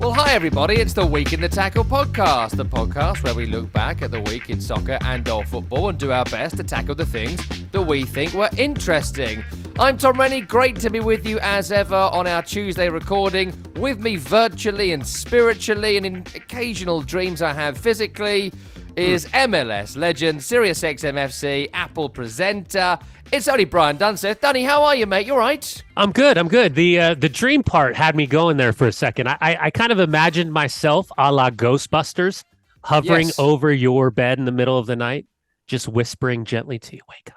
Well, hi everybody, it's the Week in the Tackle podcast, the podcast where we look back at the week in soccer and or football and do our best to tackle the things that we think were interesting. I'm Tom Rennie, great to be with you as ever on our Tuesday recording. With me virtually and spiritually and in occasional dreams I have physically is MLS legend, SiriusXM FC, Apple presenter. It's only Brian Dunseth. Dunny, how are you, mate? You all right? I'm good. The dream part had me going there for a second. I kind of imagined myself a la Ghostbusters hovering over your bed in the middle of the night, just whispering gently to you, wake up,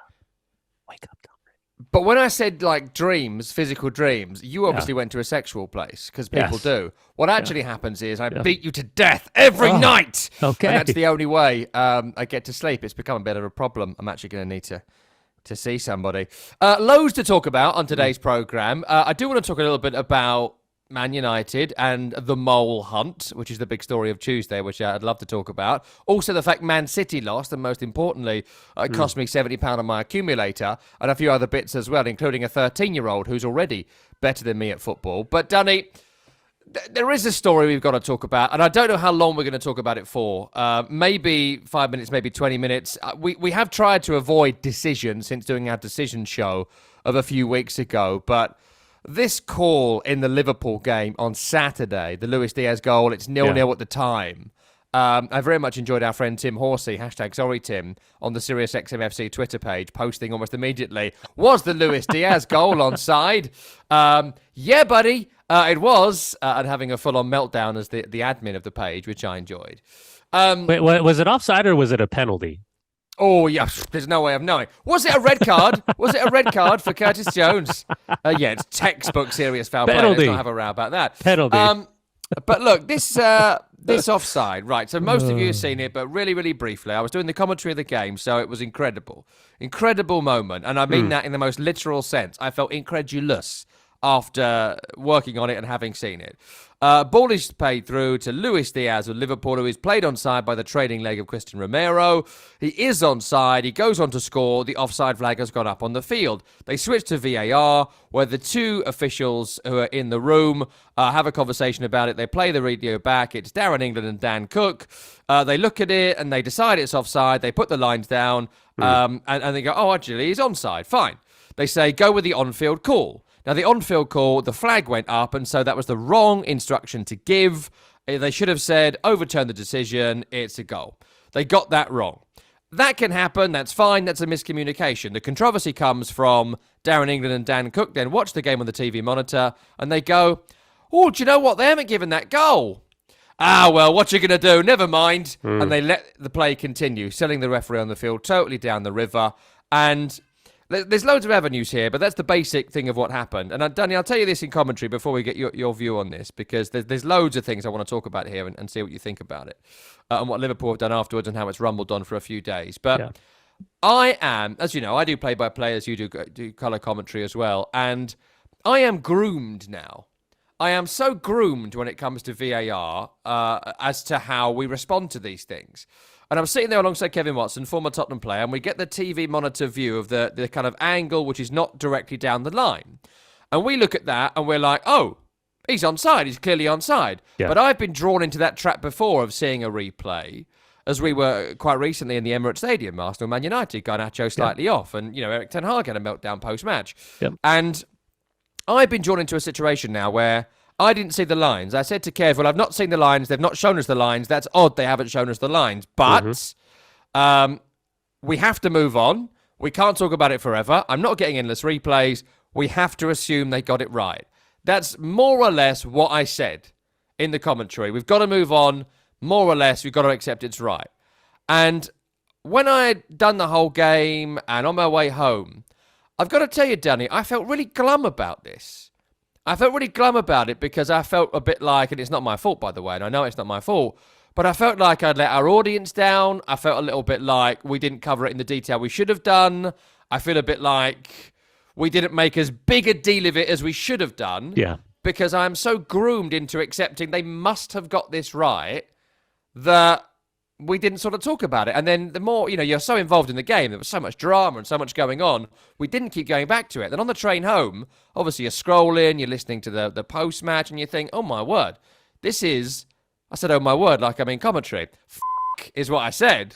Tom. But when I said like dreams, physical dreams, you obviously went to a sexual place because people do. What actually happens is I beat you to death every night. Okay. And that's the only way I get to sleep. It's become a bit of a problem. I'm actually going to need to see somebody. Loads to talk about on today's programme. I do want to talk a little bit about Man United and the mole hunt, which is the big story of Tuesday, which I'd love to talk about. Also, the fact Man City lost, and most importantly, it cost me £70 on my accumulator, and a few other bits as well, including a 13-year-old who's already better than me at football. But, Dunny, there is a story we've got to talk about, and I don't know how long we're going to talk about it for. Maybe 5 minutes, maybe 20 minutes. We have tried to avoid decision since doing our decision show of a few weeks ago, but this call in the Liverpool game on Saturday, the Luis Diaz goal, it's 0-0 at the time. I very much enjoyed our friend Tim Horsey, #SorryTim, on the SiriusXM FC Twitter page, posting almost immediately, was the Luis Diaz goal onside? Yeah, buddy, it was, and having a full-on meltdown as the admin of the page, which I enjoyed. Wait, was it offside or was it a penalty? Oh, yeah, there's no way of knowing. Was it a red card? Was it a red card for Curtis Jones? Yeah, it's textbook serious foul play. Let's not have a row about that. Penalty. But look, this offside, right, so most of you have seen it, but really, really briefly. I was doing the commentary of the game, so it was incredible. Incredible moment, and I mean that in the most literal sense. I felt incredulous after working on it and having seen it. Ball is played through to Luis Diaz of Liverpool, who is played onside by the trailing leg of Christian Romero. He is onside. He goes on to score. The offside flag has gone up on the field. They switch to VAR, where the two officials who are in the room have a conversation about it. They play the video back. It's Darren England and Dan Cook. They look at it and they decide it's offside. They put the lines down and they go, oh, actually, he's onside. Fine. They say, go with the on-field call. Now, the on-field call, the flag went up, and so that was the wrong instruction to give. They should have said, overturn the decision, it's a goal. They got that wrong. That can happen, that's fine, that's a miscommunication. The controversy comes from Darren England and Dan Cook, then watch the game on the TV monitor, and they go, oh, do you know what? They haven't given that goal. Ah, well, what you going to do? Never mind. And they let the play continue, selling the referee on the field totally down the river, and there's loads of avenues here, but that's the basic thing of what happened. And Danny, I'll tell you this in commentary before we get your view on this, because there's loads of things I want to talk about here and see what you think about it, and what Liverpool have done afterwards and how it's rumbled on for a few days. But I am, as you know, I do play-by-play, as you do colour commentary as well, and I am groomed now. I am so groomed when it comes to VAR as to how we respond to these things. And I'm sitting there alongside Kevin Watson, former Tottenham player, and we get the TV monitor view of the kind of angle which is not directly down the line. And we look at that and we're like, oh, he's onside. He's clearly onside. Yeah. But I've been drawn into that trap before of seeing a replay, as we were quite recently in the Emirates Stadium, Arsenal Man United, Garnacho slightly off, and, Eric Ten Hag had a meltdown post-match. Yep. And I've been drawn into a situation now where I didn't see the lines. I said to Kev, well, I've not seen the lines. They've not shown us the lines. That's odd they haven't shown us the lines. But we have to move on. We can't talk about it forever. I'm not getting endless replays. We have to assume they got it right. That's more or less what I said in the commentary. We've got to move on. More or less, we've got to accept it's right. And when I had done the whole game and on my way home, I've got to tell you, Danny, I felt really glum about this. I felt really glum about it because I felt a bit like, and it's not my fault, by the way, and I know it's not my fault, but I felt like I'd let our audience down. I felt a little bit like we didn't cover it in the detail we should have done. I feel a bit like we didn't make as big a deal of it as we should have done. Yeah. Because I'm so groomed into accepting they must have got this right that we didn't sort of talk about it. And then the more, you're so involved in the game, there was so much drama and so much going on, we didn't keep going back to it. Then on the train home, obviously you're scrolling, you're listening to the post-match, and you think, oh my word, This is, I said, oh my word, like I'm in commentary. Is what I said.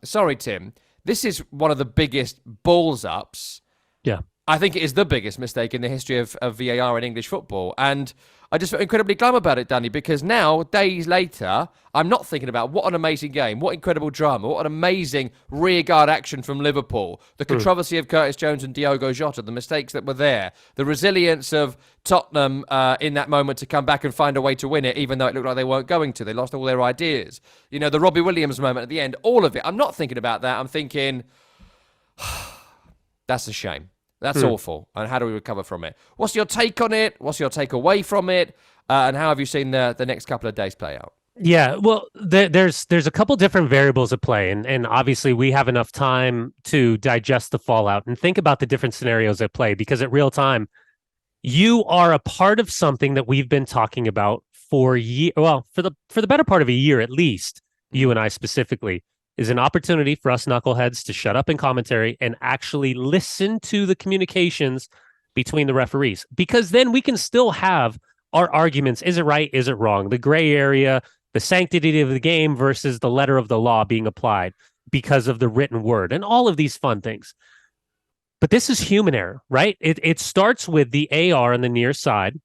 Sorry, Tim. This is one of the biggest balls ups. Yeah. I think it is the biggest mistake in the history of VAR in English football. And I just feel incredibly glum about it, Danny, because now, days later, I'm not thinking about what an amazing game, what incredible drama, what an amazing rearguard action from Liverpool, the controversy of Curtis Jones and Diogo Jota, the mistakes that were there, the resilience of Tottenham in that moment to come back and find a way to win it, even though it looked like they weren't going to. They lost all their ideas. You know, the Robbie Williams moment at the end, all of it. I'm not thinking about that. I'm thinking, that's a shame. That's awful. And how do we recover from it? What's your take on it? What's your take away from it? And how have you seen the next couple of days play out? Yeah, well, there's a couple different variables at play, and obviously we have enough time to digest the fallout and think about the different scenarios at play, because at real time, you are a part of something that we've been talking about for the better part of a year at least. You and I specifically, is an opportunity for us knuckleheads to shut up in commentary and actually listen to the communications between the referees, because then we can still have our arguments. Is it right? Is it wrong? The gray area, the sanctity of the game versus the letter of the law being applied because of the written word, and all of these fun things. But this is human error, right? It starts with the AR on the near side.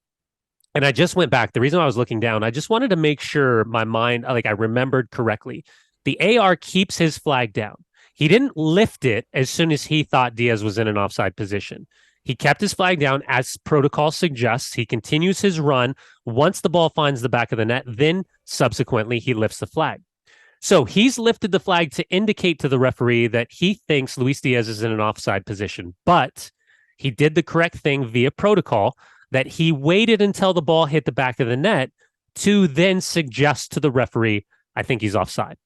And I just went back. The reason I was looking down, I just wanted to make sure my mind, like I remembered correctly. The AR keeps his flag down. He didn't lift it as soon as he thought Diaz was in an offside position. He kept his flag down as protocol suggests. He continues his run. Once the ball finds the back of the net, then subsequently he lifts the flag. So he's lifted the flag to indicate to the referee that he thinks Luis Diaz is in an offside position, but he did the correct thing via protocol, that he waited until the ball hit the back of the net to then suggest to the referee, I think he's offside.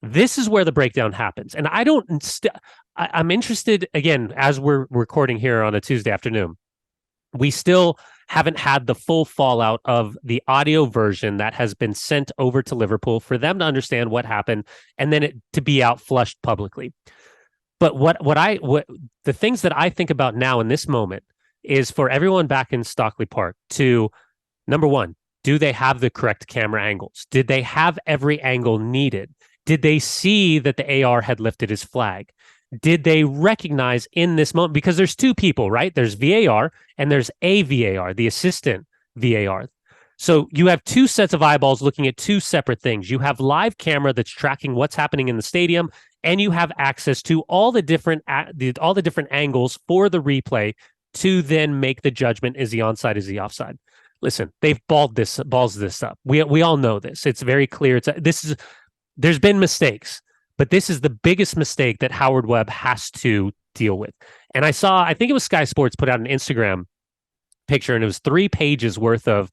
This is where the breakdown happens. And I'm interested, again, as we're recording here on a Tuesday afternoon, we still haven't had the full fallout of the audio version that has been sent over to Liverpool for them to understand what happened and then it to be out flushed publicly. But what the things that I think about now in this moment is for everyone back in Stockley Park to, number one, do they have the correct camera angles? Did they have every angle needed? Did they see that the AR had lifted his flag? Did they recognize in this moment? Because there's two people, right? There's VAR and there's a VAR, the assistant VAR. So you have two sets of eyeballs looking at two separate things. You have live camera that's tracking what's happening in the stadium, and you have access to all the different angles for the replay to then make the judgment: is he onside, is he offside? Listen, they've balls this up. We all know this. It's very clear. There's been mistakes, but this is the biggest mistake that Howard Webb has to deal with. And I think it was Sky Sports put out an Instagram picture, and it was 3 pages worth of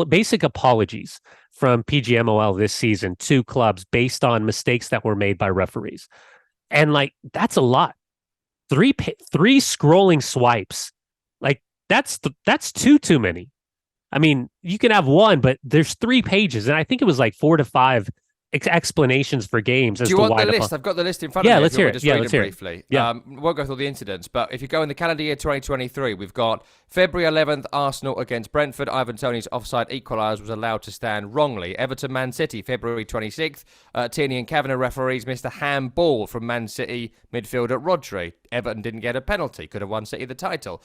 basic apologies from PGMOL this season to clubs based on mistakes that were made by referees. And like, that's a lot. 3 scrolling swipes. Like that's too many. I mean, you can have one, but there's 3 pages. And I think it was like 4 to 5 explanations for games. Do you want the list? I've got the list in front of me. Yeah, let's hear it. Just read let's it hear briefly. Yeah. Won't go through the incidents, but if you go in the calendar year 2023, we've got February 11th, Arsenal against Brentford. Ivan Toney's offside equaliser was allowed to stand wrongly. Everton Man City, February 26th. Tierney and Kavanagh referees missed a handball from Man City midfielder Rodri. Everton didn't get a penalty. Could have won City the title.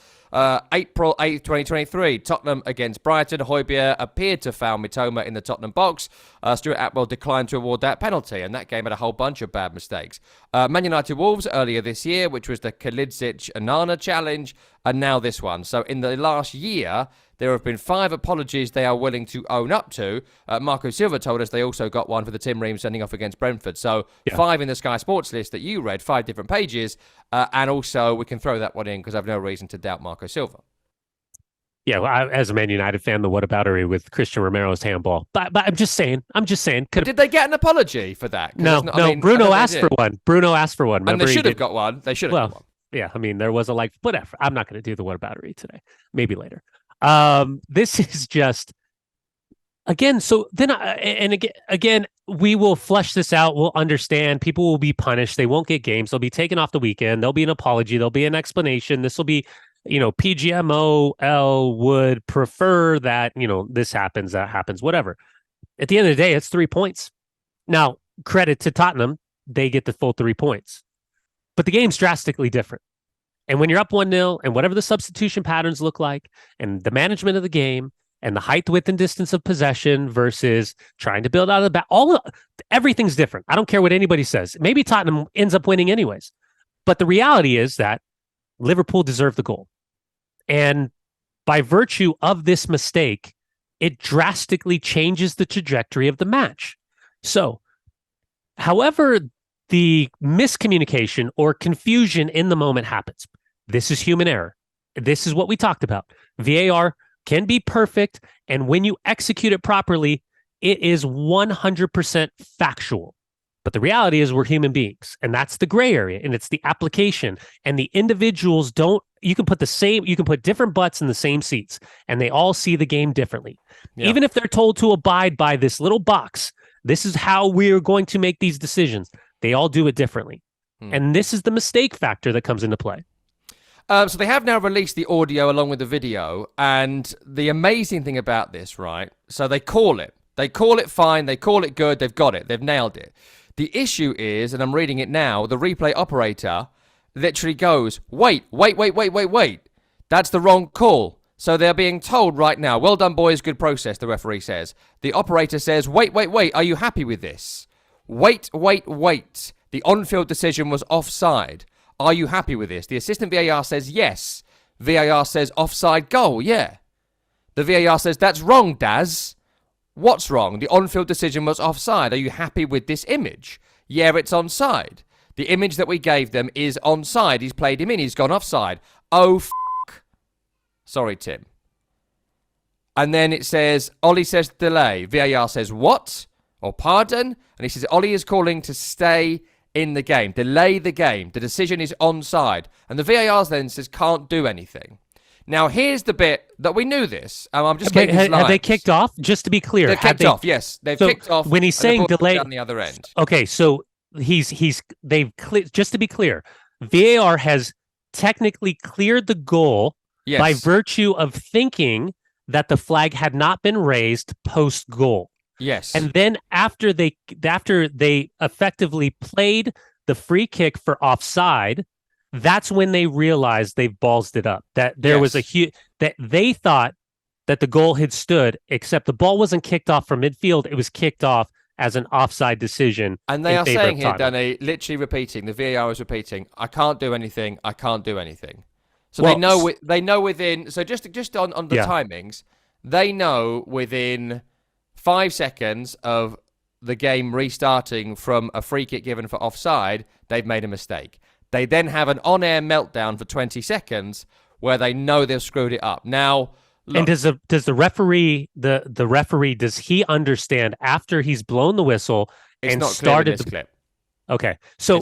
April 8th, 2023. Tottenham against Brighton. Højbjerg appeared to foul Mitoma in the Tottenham box. Stuart Atwell declined to award that penalty, and that game had a whole bunch of bad mistakes. Man United Wolves earlier this year, which was the Kalidzic-Anana challenge, and now this one. So in the last year, there have been 5 apologies they are willing to own up to. Marco Silva told us they also got one for the Tim Ream sending off against Brentford. So 5 in the Sky Sports list that you read, 5 different pages. And also we can throw that one in because I have no reason to doubt Marco Silva. Yeah, well, as a Man United fan, the whataboutery with Christian Romero's handball. But I'm just saying. Did they get an apology for that? No. Bruno asked for one. Remember, and they should have got one. They should have got one. Yeah, I mean, there was whatever. I'm not going to do the whataboutery today. Maybe later. This is just, again, so then, again, we will flesh this out. We'll understand. People will be punished. They won't get games. They'll be taken off the weekend. There'll be an apology. There'll be an explanation. This will be PGMOL would prefer that, this happens, that happens, whatever. At the end of the day, it's 3 points. Now, credit to Tottenham, they get the full 3 points. But the game's drastically different. And when you're up 1-0 and whatever the substitution patterns look like and the management of the game and the height, width, and distance of possession versus trying to build out of the back, everything's different. I don't care what anybody says. Maybe Tottenham ends up winning anyways. But the reality is that Liverpool deserved the goal. And by virtue of this mistake, it drastically changes the trajectory of the match. So, however the miscommunication or confusion in the moment happens, this is human error. This is what we talked about. VAR can be perfect, and when you execute it properly, it is 100% factual. But the reality is we're human beings, and that's the gray area, and it's the application. And the individuals you can put different butts in the same seats, and they all see the game differently. Yeah. Even if they're told to abide by this little box, this is how we're going to make these decisions. They all do it differently. And this is the mistake factor that comes into play. So they have now released the audio along with the video. And the amazing thing about this, right? So they call it. They call it fine. They call it good. They've got it. They've nailed it. The issue is, and I'm reading it now, the replay operator literally goes, wait. That's the wrong call. So they're being told right now, well done, boys, good process, the referee says. The operator says, wait, are you happy with this? Wait. The on-field decision was offside. Are you happy with this? The assistant VAR says yes. VAR says offside goal, yeah. The VAR says that's wrong, Daz. What's wrong? The on-field decision was offside. Are you happy with this image? Yeah, it's onside. The image that we gave them is onside. He's played him in. He's gone offside. Oh, sorry, Tim. And then it says, Ollie says delay. VAR says what? Or pardon? And he says, Ollie is calling to stay in the game. Delay the game. The decision is onside. And the VAR then says can't do anything. Now, here's the bit that we knew this. I'm just getting his lines. Have they kicked off? Just to be clear. They've kicked off, yes. They've kicked off. When he's saying delay. On the other end. Okay, so just to be clear, VAR has technically cleared the goal by virtue of thinking that the flag had not been raised post goal. Yes. And then after they effectively played the free kick for offside, that's when they realized they've ballsed it up. That there was that they thought that the goal had stood, except the ball wasn't kicked off from midfield. It was kicked off as an offside decision. And they are saying here, Danny, literally repeating, the VAR is repeating, I can't do anything. So they know within, so just on the timings, they know within 5 seconds of the game restarting from a free kick given for offside, they've made a mistake. They then have an on-air meltdown for 20 seconds where they know they've screwed it up. Now, look, and does the referee, the referee, does he understand after he's blown the whistle and started the clip? Okay, so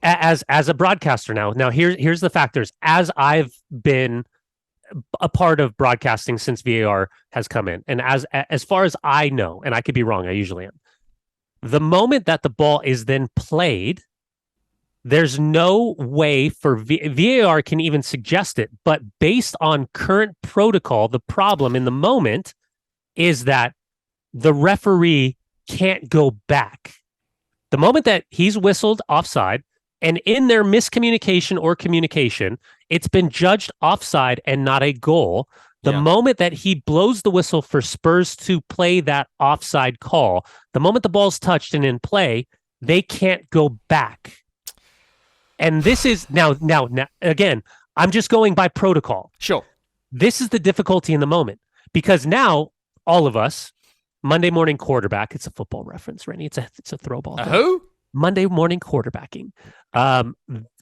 as a broadcaster now here's the factors. As I've been a part of broadcasting since VAR has come in, and as far as I know, and I could be wrong, I usually am. The moment that the ball is then played, there's no way for VAR can even suggest it, but based on current protocol, the problem in the moment is that the referee can't go back. The moment that he's whistled offside, and in their miscommunication or communication, it's been judged offside and not a goal. The moment that he blows the whistle for Spurs to play that offside call, the moment the ball's touched and in play, they can't go back. And this is now again, I'm just going by protocol. Sure. This is the difficulty in the moment because now all of us, Monday morning quarterback, it's a football reference, Rennie. It's a throw ball. Who? Monday morning quarterbacking.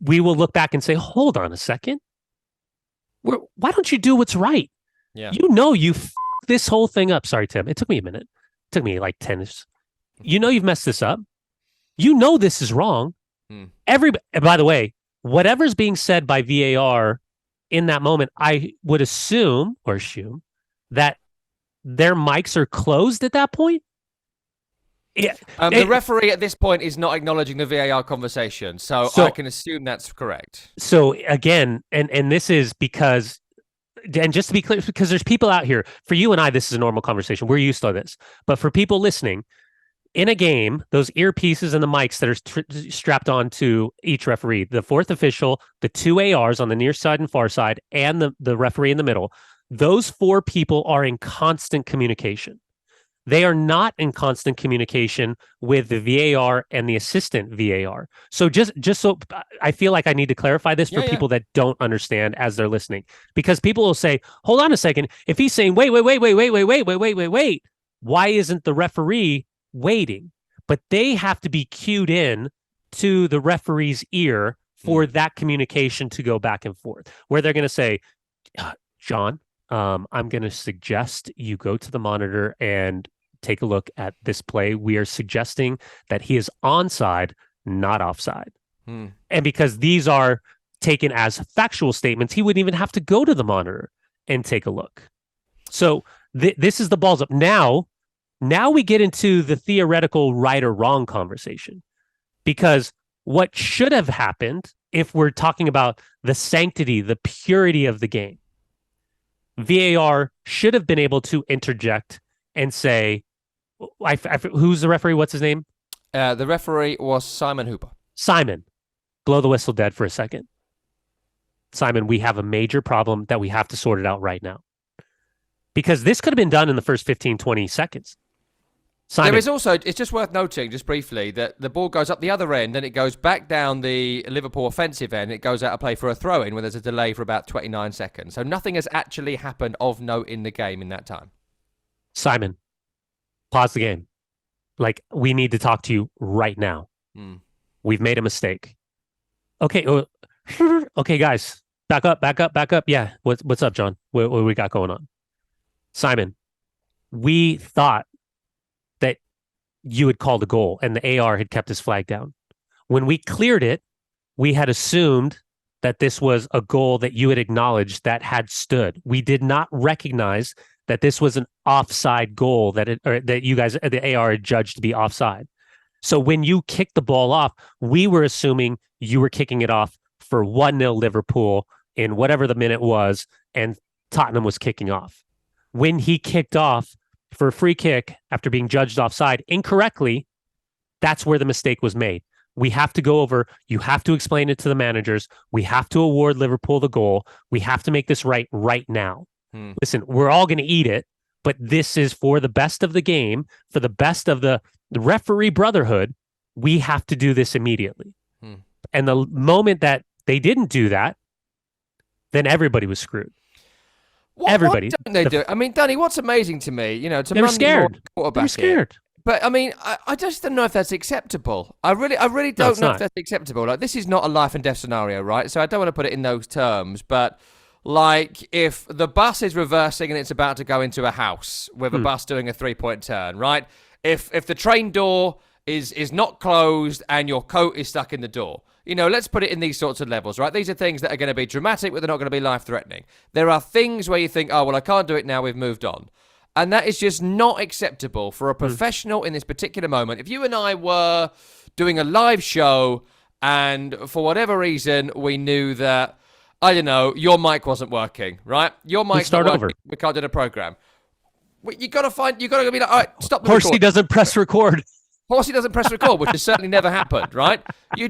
We will look back and say, hold on a second. Why don't you do what's right? Yeah. You this whole thing up. Sorry, Tim. It took me a minute. It took me like 10. You've messed this up. This is wrong. By the way, whatever's being said by VAR in that moment, I would assume that their mics are closed at that point. Yeah. The referee at this point is not acknowledging the VAR conversation, so I can assume that's correct. So again, and this is because, and just to be clear, because there's people out here, for you and I, this is a normal conversation. We're used to this. But for people listening, in a game, those earpieces and the mics that are strapped onto each referee, the fourth official, the two ARs on the near side and far side, and the referee in the middle, those four people are in constant communication. They are not in constant communication with the VAR and the assistant VAR. So just so I feel like I need to clarify this for people that don't understand as they're listening, because people will say, "Hold on a second. If he's saying wait, why isn't the referee waiting?" But they have to be cued in to the referee's ear for that communication to go back and forth, where they're going to say, "John, I'm going to suggest you go to the monitor and take a look at this play. We are suggesting that he is onside, not offside." And because these are taken as factual statements, he wouldn't even have to go to the monitor and take a look. So this is the balls up. Now we get into the theoretical right or wrong conversation, because what should have happened, if we're talking about the sanctity, the purity of the game, VAR should have been able to interject and say, who's the referee? What's his name? The referee was Simon Hooper. Simon, blow the whistle dead for a second. Simon, we have a major problem that we have to sort it out right now. Because this could have been done in the first 15, 20 seconds. Simon. There is also, it's just worth noting, just briefly, that the ball goes up the other end and it goes back down the Liverpool offensive end. It goes out of play for a throw-in where there's a delay for about 29 seconds. So nothing has actually happened of note in the game in that time. Simon, pause the game. Like, we need to talk to you right now. We've made a mistake. Okay. Okay, guys, back up. Yeah. What's up, John? What we got going on? Simon, we thought that you had called a goal and the AR had kept his flag down. When we cleared it, we had assumed that this was a goal that you had acknowledged that had stood. We did not recognize that this was an offside goal that you guys, the AR, had judged to be offside. So when you kicked the ball off, we were assuming you were kicking it off for 1-0 Liverpool in whatever the minute was, and Tottenham was kicking off. When he kicked off for a free kick after being judged offside incorrectly, that's where the mistake was made. We have to go over, you have to explain it to the managers. We have to award Liverpool the goal. We have to make this right now. Listen, we're all going to eat it, but this is for the best of the game, for the best of the referee brotherhood. We have to do this immediately. And the moment that they didn't do that, then everybody was screwed. Everybody. What don't they do? I mean, Danny, what's amazing to me, they were scared. They were scared. But I mean, I just don't know if that's acceptable. I really don't know if that's acceptable. Like, this is not a life and death scenario, right? So I don't want to put it in those terms, but like, if the bus is reversing and it's about to go into a house with a bus doing a 3-point turn, right? If the train door is not closed and your coat is stuck in the door, let's put it in these sorts of levels, right? These are things that are going to be dramatic, but they're not going to be life-threatening. There are things where you think, oh, well, I can't do it now, we've moved on. And that is just not acceptable for a professional in this particular moment. If you and I were doing a live show and for whatever reason we knew that, I don't know, your mic wasn't working, right? Your mic's not working. We can't do the program. You got to be like, all right, stop the Horsey record. doesn't press record. Horsey doesn't press record, which has certainly never happened, right? You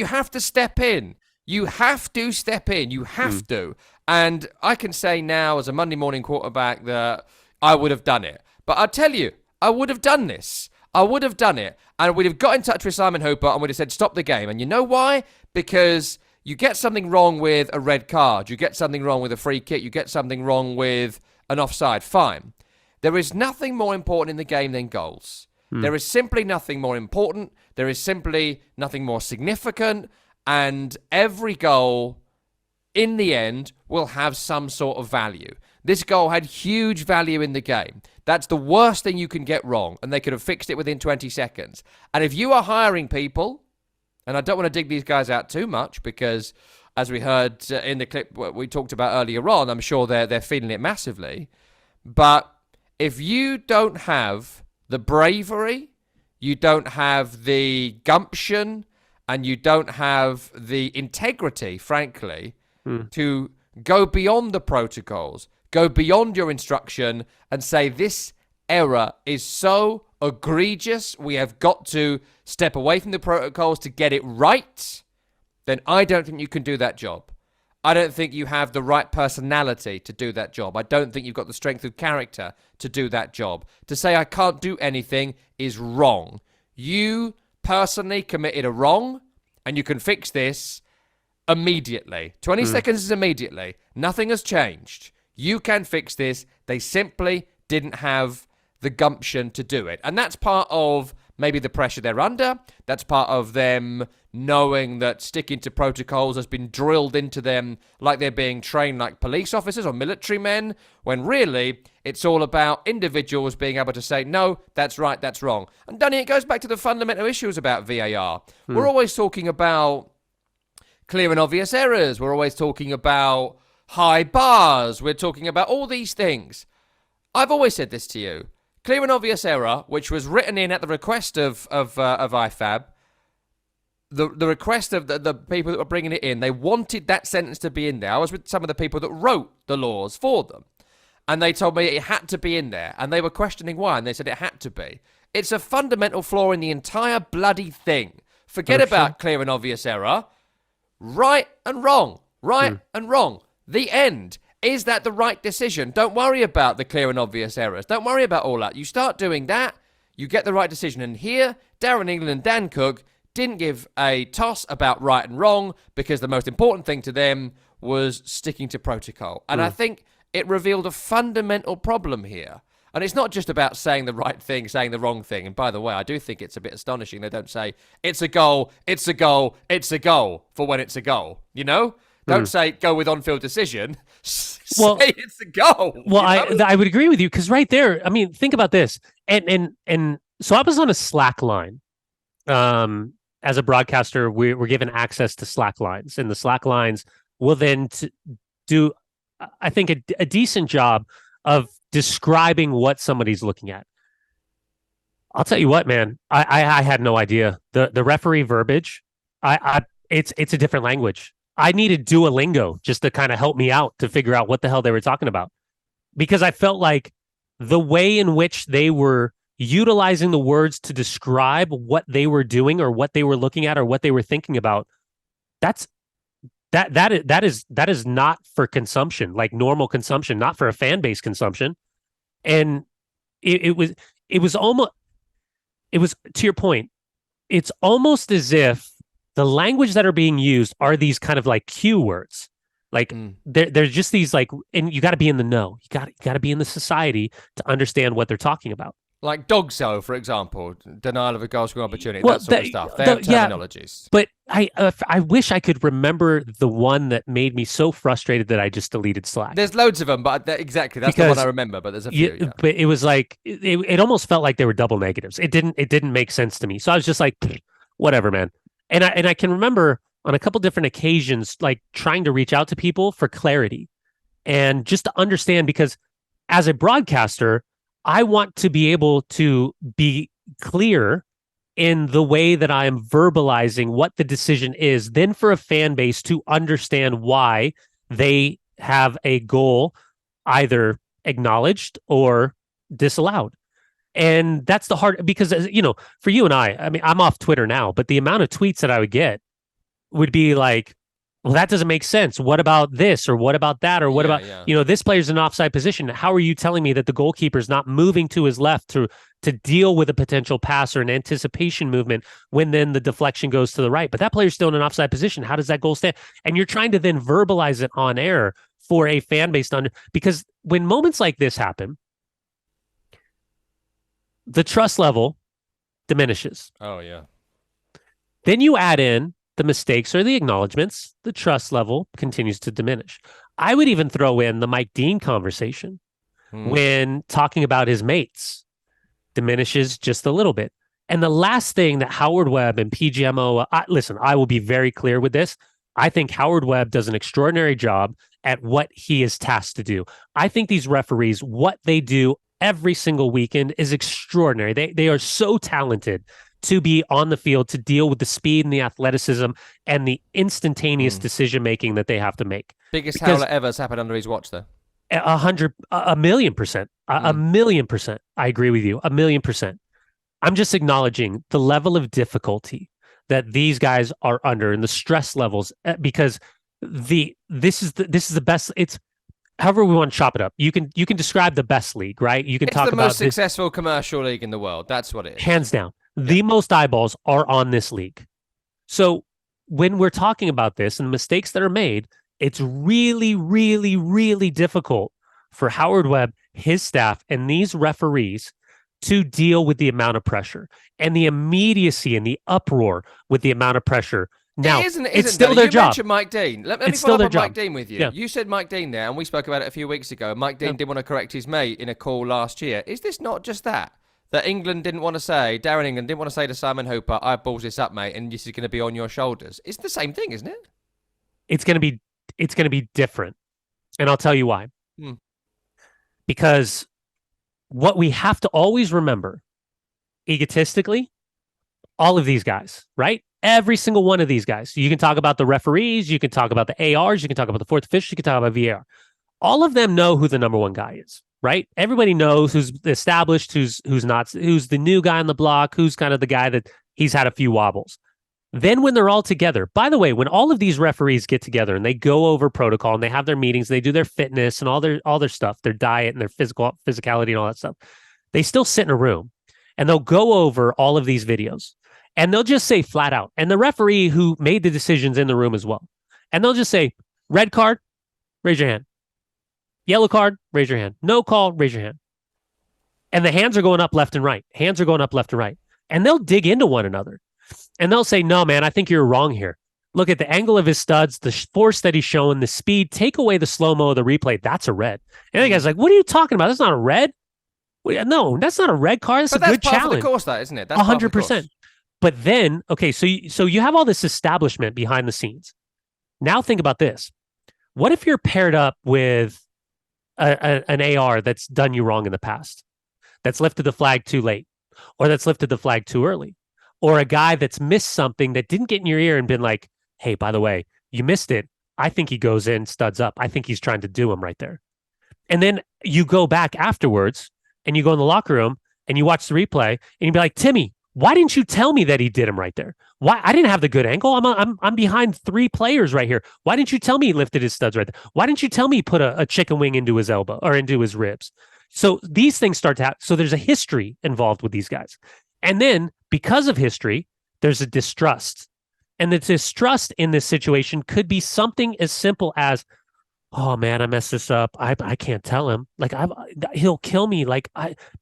have to step in. You have to step in. You have to. And I can say now, as a Monday morning quarterback, that I would have done it. But I tell you, I would have done this. I would have done it. And we'd have got in touch with Simon Hooper and we'd have said, stop the game. And you know why? Because you get something wrong with a red card. You get something wrong with a free kick. You get something wrong with an offside. Fine. There is nothing more important in the game than goals. There is simply nothing more important. There is simply nothing more significant. And every goal, in the end, will have some sort of value. This goal had huge value in the game. That's the worst thing you can get wrong. And they could have fixed it within 20 seconds. And if you are hiring people, and I don't want to dig these guys out too much because, as we heard in the clip we talked about earlier on, I'm sure they're feeling it massively. But if you don't have the bravery, you don't have the gumption, and you don't have the integrity, frankly, to go beyond the protocols, go beyond your instruction, and say this error is so egregious, we have got to step away from the protocols to get it right, then I don't think you can do that job. I don't think you have the right personality to do that job. I don't think you've got the strength of character to do that job. To say I can't do anything is wrong. You personally committed a wrong, and you can fix this immediately. 20 seconds is immediately. Nothing has changed. You can fix this. They simply didn't have the gumption to do it. And that's part of maybe the pressure they're under. That's part of them knowing that sticking to protocols has been drilled into them like they're being trained like police officers or military men, when really it's all about individuals being able to say, no, that's right, that's wrong. And Danny, it goes back to the fundamental issues about VAR. We're always talking about clear and obvious errors. We're always talking about high bars. We're talking about all these things. I've always said this to you. Clear and obvious error, which was written in at the request of IFAB, the request of the people that were bringing it in, they wanted that sentence to be in there. I was with some of the people that wrote the laws for them, and they told me it had to be in there, and they were questioning why, and they said it had to be. It's a fundamental flaw in the entire bloody thing. Forget about clear and obvious error. Right and wrong. Right and wrong. The end. Is that the right decision? Don't worry about the clear and obvious errors. Don't worry about all that. You start doing that, you get the right decision. And here, Darren England and Dan Cook didn't give a toss about right and wrong, because the most important thing to them was sticking to protocol. And I think it revealed a fundamental problem here. And it's not just about saying the right thing, saying the wrong thing. And by the way, I do think it's a bit astonishing they don't say, it's a goal, it's a goal, it's a goal, for when it's a goal, you know? Don't say go with on-field decision. Say it's a goal. Well, I would agree with you, because right there, I mean, think about this. And so I was on a Slack line. As a broadcaster, we're given access to Slack lines, and the Slack lines will then do, I think, a decent job of describing what somebody's looking at. I'll tell you what, man, I had no idea. The referee verbiage, it's a different language. I needed Duolingo just to kind of help me out to figure out what the hell they were talking about, because I felt like the way in which they were utilizing the words to describe what they were doing or what they were looking at or what they were thinking about, that is not for consumption, like normal consumption, not for a fan base consumption. And it was to your point, it's almost as if the language that are being used are these kind of like cue words. Like there's just these like, and you got to be in the know. You got to be in the society to understand what they're talking about. Like dogso, for example, denial of a goal scoring opportunity, that sort of stuff. They have terminologies. But I wish I could remember the one that made me so frustrated that I just deleted Slack. There's loads of them, but exactly, that's the one I remember. But there's a few. Yeah. But it was like it almost felt like they were double negatives. It didn't make sense to me. So I was just like, whatever, man. And I can remember on a couple different occasions, like trying to reach out to people for clarity and just to understand, because as a broadcaster, I want to be able to be clear in the way that I am verbalizing what the decision is, then for a fan base to understand why they have a goal either acknowledged or disallowed. And that's the hard, because, you know, for you and I mean, I'm off Twitter now, but the amount of tweets that I would get would be like, well, that doesn't make sense. What about this? Or what about that? Or what about, you know, this player's in an offside position. How are you telling me that the goalkeeper's not moving to his left to deal with a potential pass or an anticipation movement when then the deflection goes to the right? But that player's still in an offside position. How does that goal stand? And you're trying to then verbalize it on air for a fan base to because when moments like this happen, the trust level diminishes. Oh, yeah. Then you add in the mistakes or the acknowledgments, the trust level continues to diminish. I would even throw in the Mike Dean conversation when talking about his mates, diminishes just a little bit. And the last thing that Howard Webb and PGMO, listen, I will be very clear with this. I think Howard Webb does an extraordinary job at what he is tasked to do. I think these referees, what they do every single weekend is extraordinary. They are so talented to be on the field to deal with the speed and the athleticism and the instantaneous decision making that they have to make. Biggest howler ever has happened under his watch, though. 1,000,000%. A million percent. I agree with you. 1,000,000%. I'm just acknowledging the level of difficulty that these guys are under and the stress levels, because this is the best. It's however we want to chop it up. You can describe the best league, right? You can talk about the most successful commercial league in the world. That's what it is. Hands down. The most eyeballs are on this league. So when we're talking about this and the mistakes that are made, it's really, really, really difficult for Howard Webb, his staff, and these referees to deal with the amount of pressure and the immediacy and the uproar with the amount of pressure. Now, it's still their job. You mentioned Mike Dean. Let me follow up on Mike Dean with you. Yeah. You said Mike Dean there, and we spoke about it a few weeks ago. Mike Dean didn't want to correct his mate in a call last year. Is this not just that? That England didn't want to say, Darren England didn't want to say to Simon Hooper, I balls this up, mate, and this is going to be on your shoulders. It's the same thing, isn't it? It's going to be different. And I'll tell you why. Because what we have to always remember, egotistically, all of these guys, right? Every single one of these guys. You can talk about the referees, you can talk about the ARs, you can talk about the fourth official, you can talk about VAR. All of them know who the number one guy is, right? Everybody knows who's established, who's not, who's the new guy on the block, who's kind of the guy that he's had a few wobbles. Then when they're all together, by the way, when all of these referees get together and they go over protocol and they have their meetings, they do their fitness and all their stuff, their diet and their physicality and all that stuff, they still sit in a room and they'll go over all of these videos and they'll just say flat out, and the referee who made the decisions in the room as well, and they'll just say, red card, raise your hand. Yellow card, raise your hand. No call, raise your hand. And the hands are going up left and right. Hands are going up left and right. And they'll dig into one another. And they'll say, no, man, I think you're wrong here. Look at the angle of his studs, the force that he's showing, the speed. Take away the slow-mo of the replay. That's a red. And the guy's like, what are you talking about? That's not a red. No, that's not a red card. That's a good challenge. That's part of the course, that, isn't it? That's 100%. But then, okay, so you have all this establishment behind the scenes. Now think about this. What if you're paired up with an AR that's done you wrong in the past, that's lifted the flag too late, or that's lifted the flag too early, or a guy that's missed something that didn't get in your ear and been like, hey, by the way, you missed it. I think he goes in, studs up. I think he's trying to do him right there. And then you go back afterwards and you go in the locker room and you watch the replay and you be like, Timmy, why didn't you tell me that he did him right there? Why? I didn't have the good angle. I'm behind three players right here. Why didn't you tell me he lifted his studs right there? Why didn't you tell me he put a chicken wing into his elbow or into his ribs? So these things start to happen. So there's a history involved with these guys. And then because of history, there's a distrust. And the distrust in this situation could be something as simple as, oh man, I messed this up. I can't tell him. Like he'll kill me. Like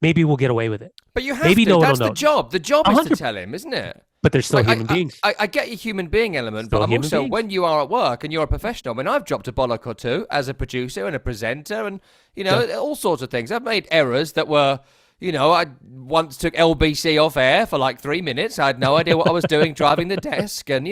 maybe we'll get away with it. But you have maybe to. That's the job. The job is to tell him, isn't it? But they're still human beings. I get your human being element, but I'm also, when you are at work and you're a professional, I mean, I've dropped a bollock or two as a producer and a presenter and, all sorts of things. I've made errors that were, I once took LBC off air for like 3 minutes. I had no idea what I was doing driving the desk and,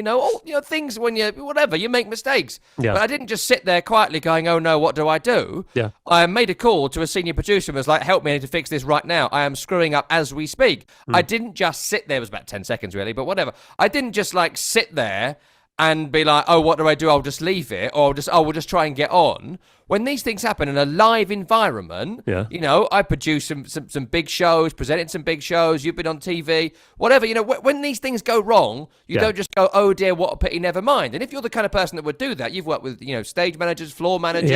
things when you make mistakes. Yeah. But I didn't just sit there quietly going, oh no, what do I do? Yeah. I made a call to a senior producer and was like, help me, I need to fix this right now. I am screwing up as we speak. I didn't just sit there. It was about 10 seconds really, but whatever. I didn't just like sit there and be like, oh, what do I do? I'll just leave it, or we'll just try and get on. When these things happen in a live environment, I produce some big shows, presented some big shows, you've been on TV, whatever, when these things go wrong, you don't just go, oh dear, what a pity, never mind. And if you're the kind of person that would do that, you've worked with, stage managers, floor managers.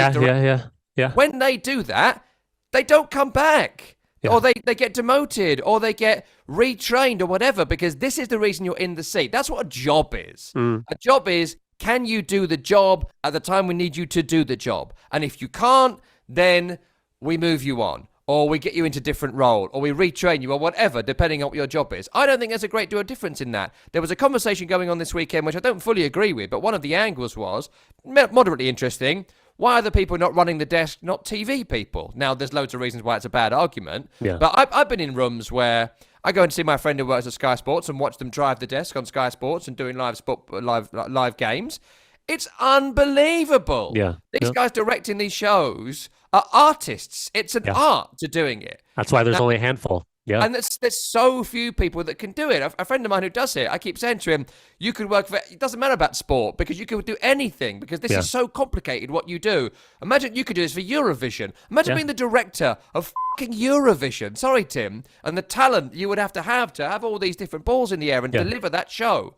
Yeah. When they do that, they don't come back. Yeah. Or they get demoted, or they get retrained, or whatever, because this is the reason you're in the seat. That's what a job is. A job is, can you do the job at the time we need you to do the job? And if you can't, then we move you on, or we get you into a different role, or we retrain you, or whatever, depending on what your job is. I don't think there's a great deal of difference in that. There was a conversation going on this weekend, which I don't fully agree with, but one of the angles was moderately interesting. Why are the people not running the desk not TV people? Now, there's loads of reasons why it's a bad argument. Yeah. But I've been in rooms where I go and see my friend who works at Sky Sports and watch them drive the desk on Sky Sports and doing live games. It's unbelievable. Yeah. These guys directing these shows are artists. It's an Yeah. art to doing it. That's why there's Now, only a handful. Yeah. and there's so few people that can do it. A friend of mine who does it, I keep saying to him, you could work for, it doesn't matter about sport, because you could do anything, because this Yeah. is so complicated what you do. Imagine you could do this for Eurovision. Imagine Yeah. being the director of fucking Eurovision. Sorry, Tim. And the talent you would have to have all these different balls in the air and Yeah. deliver that show.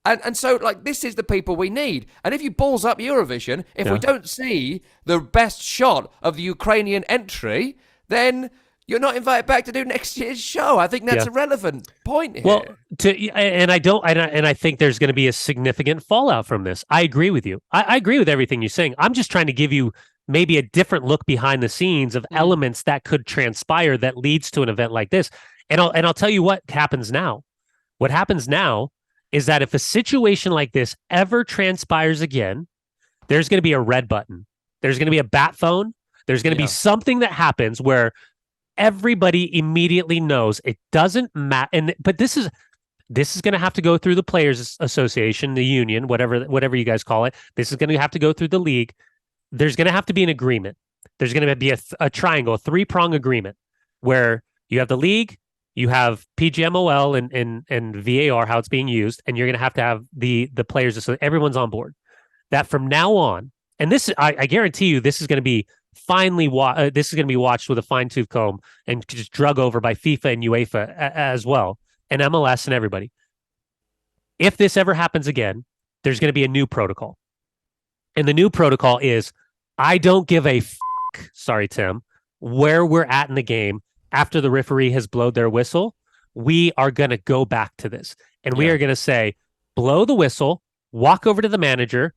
And so, like, this is the people we need. And if you balls up Eurovision, if Yeah. we don't see the best shot of the Ukrainian entry, then you're not invited back to do next year's show. I think that's Yeah. a relevant point here. Well, I think there's going to be a significant fallout from this. I agree with you. I agree with everything you're saying. I'm just trying to give you maybe a different look behind the scenes of elements that could transpire that leads to an event like this. And I'll tell you what happens now. What happens now is that if a situation like this ever transpires again, there's going to be a red button. There's going to be a bat phone. There's going to be something that happens where everybody immediately knows it doesn't matter. But this is going to have to go through the Players Association, the union, whatever you guys call it. This is going to have to go through the league. There's going to have to be an agreement. There's going to be a triangle, a three-prong agreement where you have the league, you have PGMOL and VAR, how it's being used, and you're going to have the players. So everyone's on board. That from now on, and this I guarantee you, this is going to be this is going to be watched with a fine-tooth comb and just drug over by FIFA and UEFA as well, and MLS and everybody. If this ever happens again, there's going to be a new protocol. And the new protocol is, I don't give a sorry, Tim, where we're at in the game after the referee has blown their whistle. We are going to go back to this. And we are going to say, blow the whistle, walk over to the manager,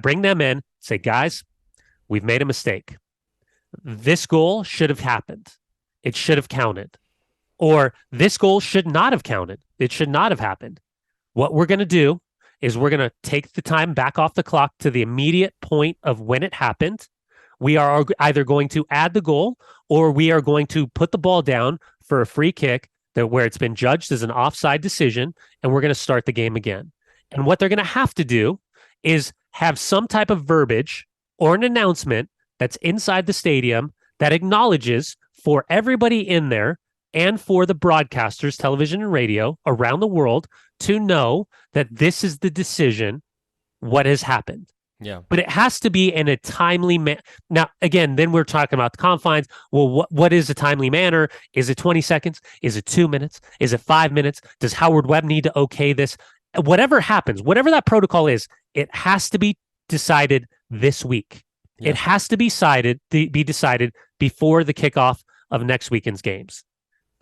bring them in, say, guys, we've made a mistake. This goal should have happened. It should have counted. Or this goal should not have counted. It should not have happened. What we're going to do is we're going to take the time back off the clock to the immediate point of when it happened. We are either going to add the goal or we are going to put the ball down for a free kick where it's been judged as an offside decision, and we're going to start the game again. And what they're going to have to do is have some type of verbiage or an announcement that's inside the stadium that acknowledges for everybody in there and for the broadcasters, television and radio around the world, to know that this is the decision, what has happened. Yeah. But it has to be in a timely manner. Now, again, then we're talking about the confines. Well, what is a timely manner? Is it 20 seconds? Is it 2 minutes? Is it 5 minutes? Does Howard Webb need to okay this? Whatever happens, whatever that protocol is, it has to be decided this week. Yeah. It has to be decided before the kickoff of next weekend's games.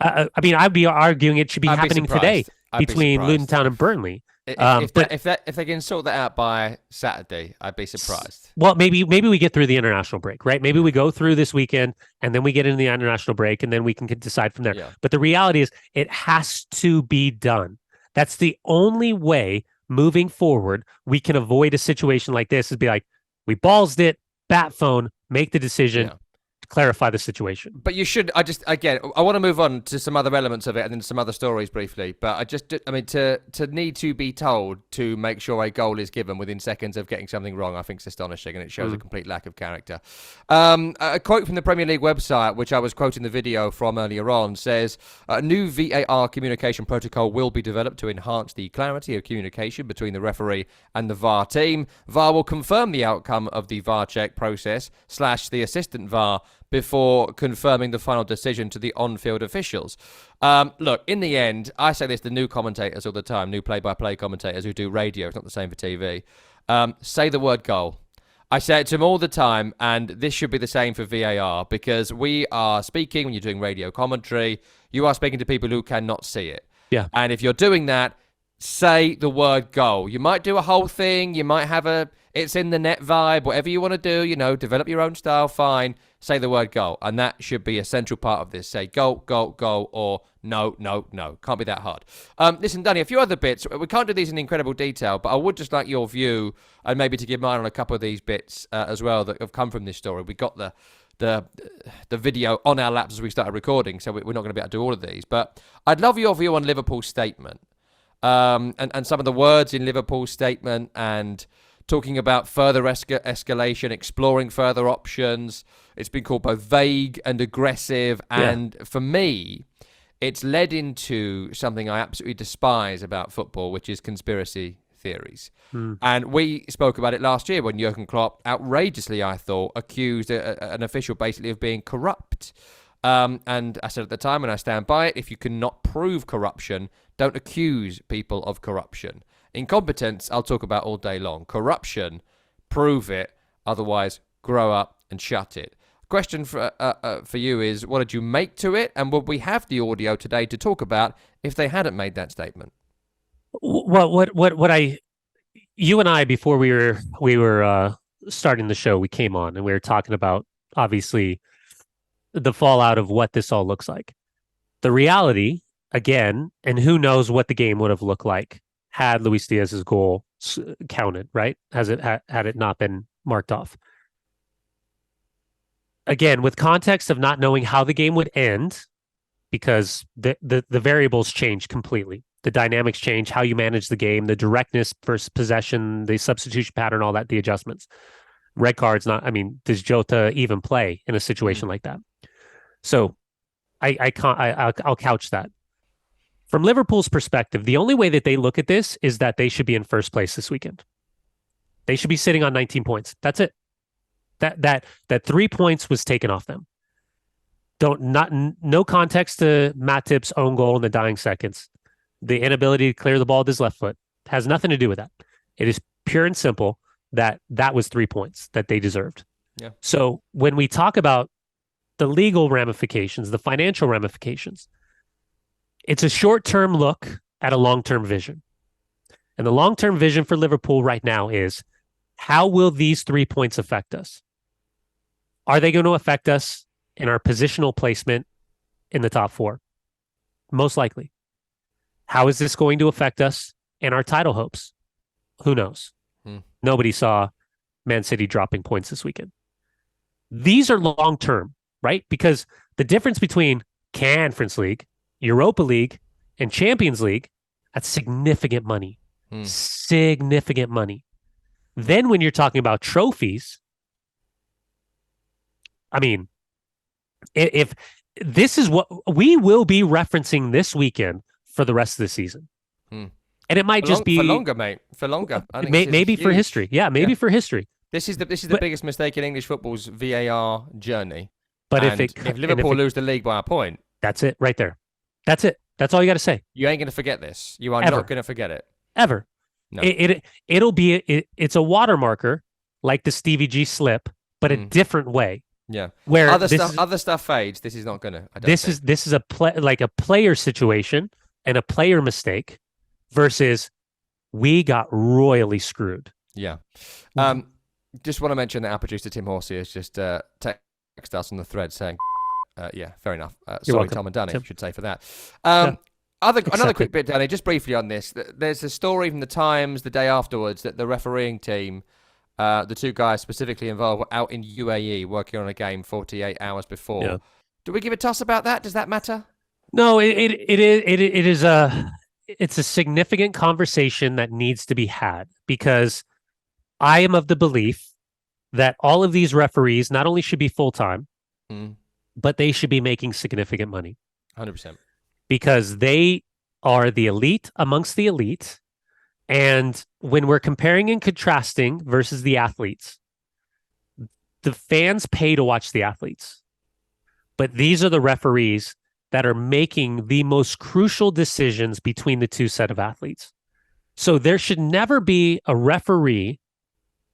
I mean, I'd be arguing it should be happening today between Luton Town and Burnley. If they can sort that out by Saturday, I'd be surprised. Well, maybe we get through the international break, right? Maybe we go through this weekend and then we get into the international break and then we can decide from there. Yeah. But the reality is it has to be done. That's the only way moving forward we can avoid a situation like this, is be like, we ballsed it, bat phone, make the decision. Yeah. Clarify the situation. But you should, I want to move on to some other elements of it and then some other stories briefly, but to need to be told to make sure a goal is given within seconds of getting something wrong, I think is astonishing, and it shows a complete lack of character. A quote from the Premier League website, which I was quoting the video from earlier on, says, a new VAR communication protocol will be developed to enhance the clarity of communication between the referee and the VAR team. VAR will confirm the outcome of the VAR check process / the assistant VAR before confirming the final decision to the on-field officials. Look, in the end, I say this to new commentators all the time, new play-by-play commentators who do radio, it's not the same for TV. Say the word goal. I say it to them all the time, and this should be the same for VAR, because we are speaking, when you're doing radio commentary, you are speaking to people who cannot see it. Yeah. And if you're doing that, say the word goal. You might do a whole thing, you might have it's in the net vibe, whatever you want to do, develop your own style, fine. Say the word goal, and that should be a central part of this. Say goal, goal, goal, or no, no, no. Can't be that hard. Listen, Danny, a few other bits. We can't do these in incredible detail, but I would just like your view, and maybe to give mine on a couple of these bits as well that have come from this story. We got the video on our laps as we started recording, so we're not going to be able to do all of these. But I'd love your view on Liverpool's statement, and some of the words in Liverpool's statement, and talking about further escalation, exploring further options. It's been called both vague and aggressive. And for me, it's led into something I absolutely despise about football, which is conspiracy theories. And we spoke about it last year when Jurgen Klopp outrageously, I thought, accused an official basically of being corrupt. And I said at the time, and I stand by it, if you cannot prove corruption, don't accuse people of corruption. Incompetence, I'll talk about all day long. Corruption, prove it. Otherwise, grow up and shut it. Question for you is, what did you make to it? And would we have the audio today to talk about if they hadn't made that statement? Well, you and I, before we were starting the show, we came on and we were talking about, obviously, the fallout of what this all looks like. The reality, again, and who knows what the game would have looked like had Luis Diaz's goal counted, right? Had it not been marked off. Again, with context of not knowing how the game would end, because the variables change completely. The dynamics change, how you manage the game, the directness versus possession, the substitution pattern, all that, the adjustments. Red cards, does Jota even play in a situation like that? So I'll couch that. From Liverpool's perspective, the only way that they look at this is that they should be in first place this weekend. They should be sitting on 19 points. That's it. That 3 points was taken off them. No context to Matip's own goal in the dying seconds. The inability to clear the ball with his left foot has nothing to do with that. It is pure and simple that was 3 points that they deserved. Yeah. So when we talk about the legal ramifications, the financial ramifications, it's a short-term look at a long-term vision. And the long-term vision for Liverpool right now is, how will these 3 points affect us? Are they going to affect us in our positional placement in the top 4? Most likely. How is this going to affect us in our title hopes? Who knows? Nobody saw Man City dropping points this weekend. These are long-term, right? Because the difference between Conference League, Europa League, and Champions League, that's significant money. Significant money. Then when you're talking about trophies, if this is what we will be referencing this weekend for the rest of the season. And it might just be for longer, mate. For longer. I think maybe for history. Yeah, maybe for history. This is the biggest mistake in English football's VAR journey. But if Liverpool lose the league by a point, that's it right there. That's it. That's all you got to say. You ain't going to forget this. You are not going to forget it. Ever. No. It's a watermarker like the Stevie G slip, but a different way. Yeah. Where other stuff fades. This is not going to. This is a player situation and a player mistake versus we got royally screwed. Yeah. Just want to mention that our producer Tim Horsey has just texted us on the thread saying, yeah, fair enough. Sorry, welcome, Tom and Danny, Tim. Should say for that. Exactly. Another quick bit, Danny, just briefly on this. There's a story from the Times the day afterwards that the refereeing team, the two guys specifically involved, were out in UAE working on a game 48 hours before. Yeah. Do we give a toss about that? Does that matter? No, it's a significant conversation that needs to be had, because I am of the belief that all of these referees not only should be full-time, but they should be making significant money. 100%. Because they are the elite amongst the elite. And when we're comparing and contrasting versus the athletes, the fans pay to watch the athletes. But these are the referees that are making the most crucial decisions between the two set of athletes. So there should never be a referee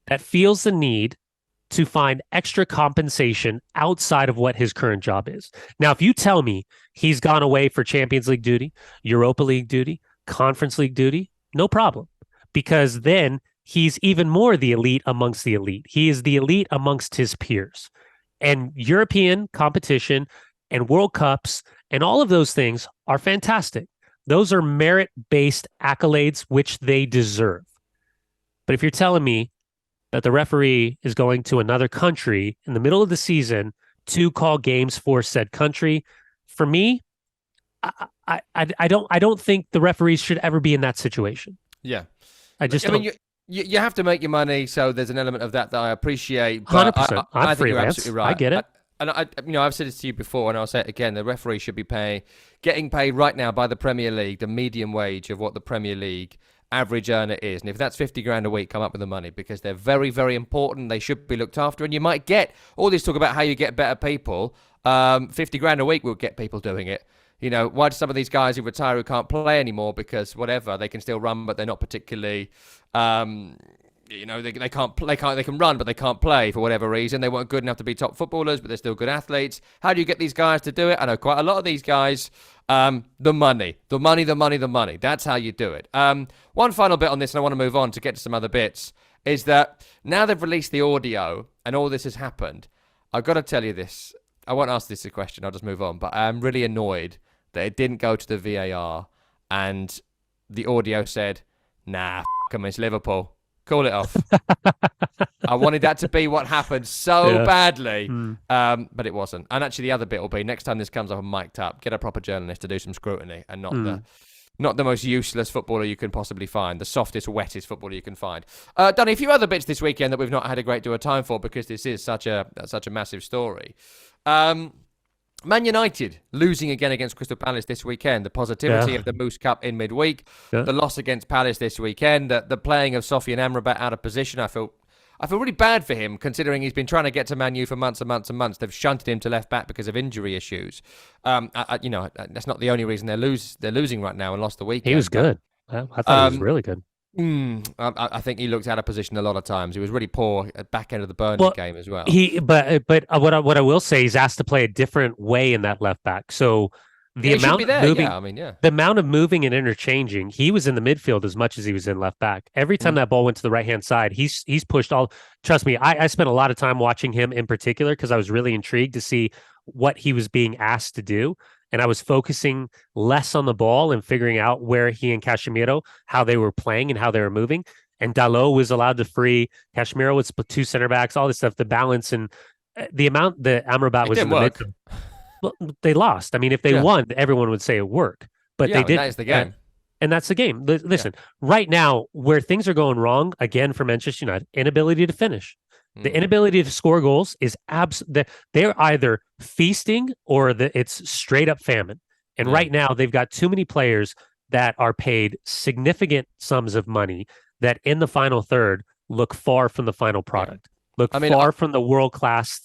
that feels the need to find extra compensation outside of what his current job is. Now, if you tell me he's gone away for Champions League duty, Europa League duty, Conference League duty, no problem. Because then he's even more the elite amongst the elite. He is the elite amongst his peers. And European competition and World Cups and all of those things are fantastic. Those are merit-based accolades, which they deserve. But if you're telling me that the referee is going to another country in the middle of the season to call games for said country, for me, I don't think the referees should ever be in that situation. Yeah, I don't. you have to make your money, so there's an element of that I appreciate. But 100%. I'm I think you're freelance. absolutely I right. get it. And I've said this to you before, and I'll say it again. The referee should be getting paid right now by the Premier League, the median wage of what the Premier League average earner is. And if that's 50 grand a week, come up with the money, because they're very, very important. They should be looked after. And you might get all this talk about how you get better people. 50 grand a week will get people doing it. Why do some of these guys who retire who can't play anymore because whatever, they can still run, but they're not particularly, they can't play, they can run, but they can't play for whatever reason. They weren't good enough to be top footballers, but they're still good athletes. How do you get these guys to do it? I know quite a lot of these guys. The money. That's how you do it. One final bit on this, and I want to move on to get to some other bits, is that now they've released the audio and all this has happened, I've got to tell you this. I won't ask this a question. I'll just move on. But I'm really annoyed that it didn't go to the VAR and the audio said, nah, come it's Liverpool. Call it off. I wanted that to be what happened so badly, but it wasn't. And actually, the other bit will be next time this comes up and mic'd up, get a proper journalist to do some scrutiny, and not the most useless footballer you can possibly find, the softest, wettest footballer you can find. Done a few other bits this weekend that we've not had a great deal of time for because this is such a massive story. Man United losing again against Crystal Palace this weekend. The positivity of the Moose Cup in midweek. The loss against Palace this weekend. The playing of Sofian Amrabat out of position. I feel really bad for him, considering he's been trying to get to Man U for months and months and months. They've shunted him to left back because of injury issues. That's not the only reason they're losing right now and lost the weekend. He was good. I thought he was really good. I think he looked out of position a lot of times. He was really poor at back end of the Burnley game as well. But what I will say, he's asked to play a different way in that left back. So the amount of moving, the amount of moving and interchanging, he was in the midfield as much as he was in left back. Every time that ball went to the right hand side, he's pushed all. Trust me, I spent a lot of time watching him in particular because I was really intrigued to see what he was being asked to do. And I was focusing less on the ball and figuring out where he and Casemiro, how they were playing and how they were moving. And Dalot was allowed to free. Casemiro would split two center backs, all this stuff, the balance and the amount that Amrabat was in the midfield. Well, they lost. I mean, if they won, everyone would say it worked. But they did. That is the game. And that's the game. Listen, right now, where things are going wrong, again, for Manchester United, inability to finish. The inability to score goals is they're either feasting or it's straight up famine. And right now, they've got too many players that are paid significant sums of money that in the final third look far from the final product. Look far from the world class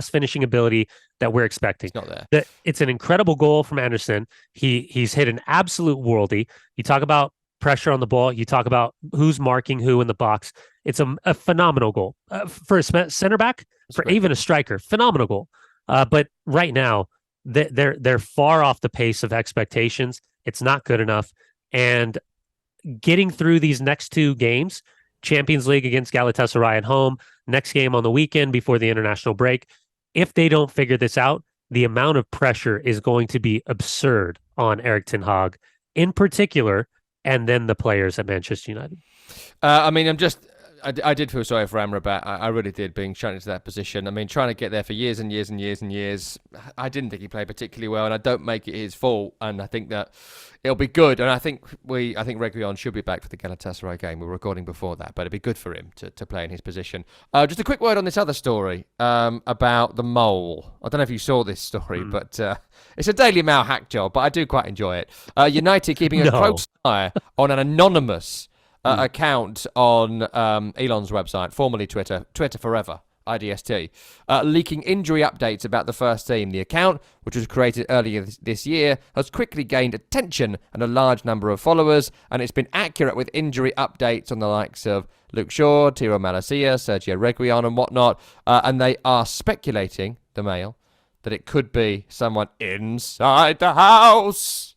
finishing ability that we're expecting. It's not there. It's an incredible goal from Anderson. He's hit an absolute worldie. You talk about pressure on the ball. You talk about who's marking who in the box. It's a phenomenal goal for a center back, even a striker. Phenomenal goal. But right now, they're far off the pace of expectations. It's not good enough. And getting through these next two games, Champions League against Galatasaray at home, next game on the weekend before the international break, if they don't figure this out, the amount of pressure is going to be absurd on Erik ten Hag in particular, and then the players at Manchester United. I did feel sorry for Amrabat. I really did, being shown into that position. I mean, trying to get there for years and years and years and years. I didn't think he played particularly well, and I don't make it his fault. And I think that it'll be good. And I think Reguilon should be back for the Galatasaray game. We were recording before that, but it'd be good for him to play in his position. Just a quick word on this other story about the mole. I don't know if you saw this story, but it's a Daily Mail hack job, but I do quite enjoy it. United keeping a close eye on an anonymous account on Elon's website, formerly Twitter forever, IDST, leaking injury updates about the first team. The account, which was created earlier this year, has quickly gained attention and a large number of followers, and it's been accurate with injury updates on the likes of Luke Shaw, Tiro Malacia, Sergio Reguilon and whatnot, and they are speculating, the Mail, that it could be someone inside the house.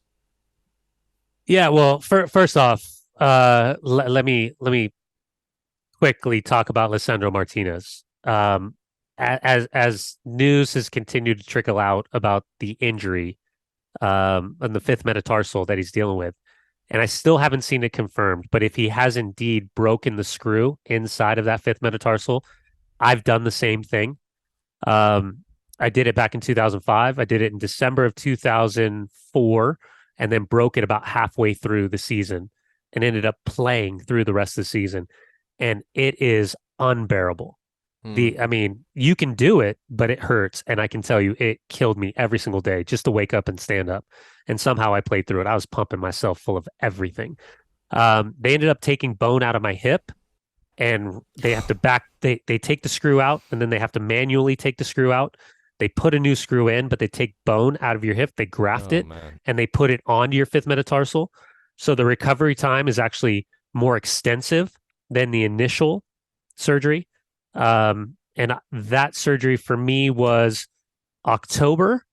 Yeah, well, first off, let me quickly talk about Lisandro Martinez. As news has continued to trickle out about the injury on the fifth metatarsal that he's dealing with, and I still haven't seen it confirmed, but if he has indeed broken the screw inside of that fifth metatarsal, I've done the same thing. I did it back in 2005. I did it in December of 2004, and then broke it about halfway through the season. and ended up playing through the rest of the season. And it is unbearable. I mean, you can do it, but it hurts. And I can tell you, it killed me every single day just to wake up and stand up. And somehow I played through it. I was pumping myself full of everything. They ended up taking bone out of my hip, and they have to they take the screw out, and then they have to manually take the screw out. They put a new screw in, but they take bone out of your hip, they graft it, man, and they put it onto your fifth metatarsal. So the recovery time is actually more extensive than the initial surgery. And that surgery for me was October,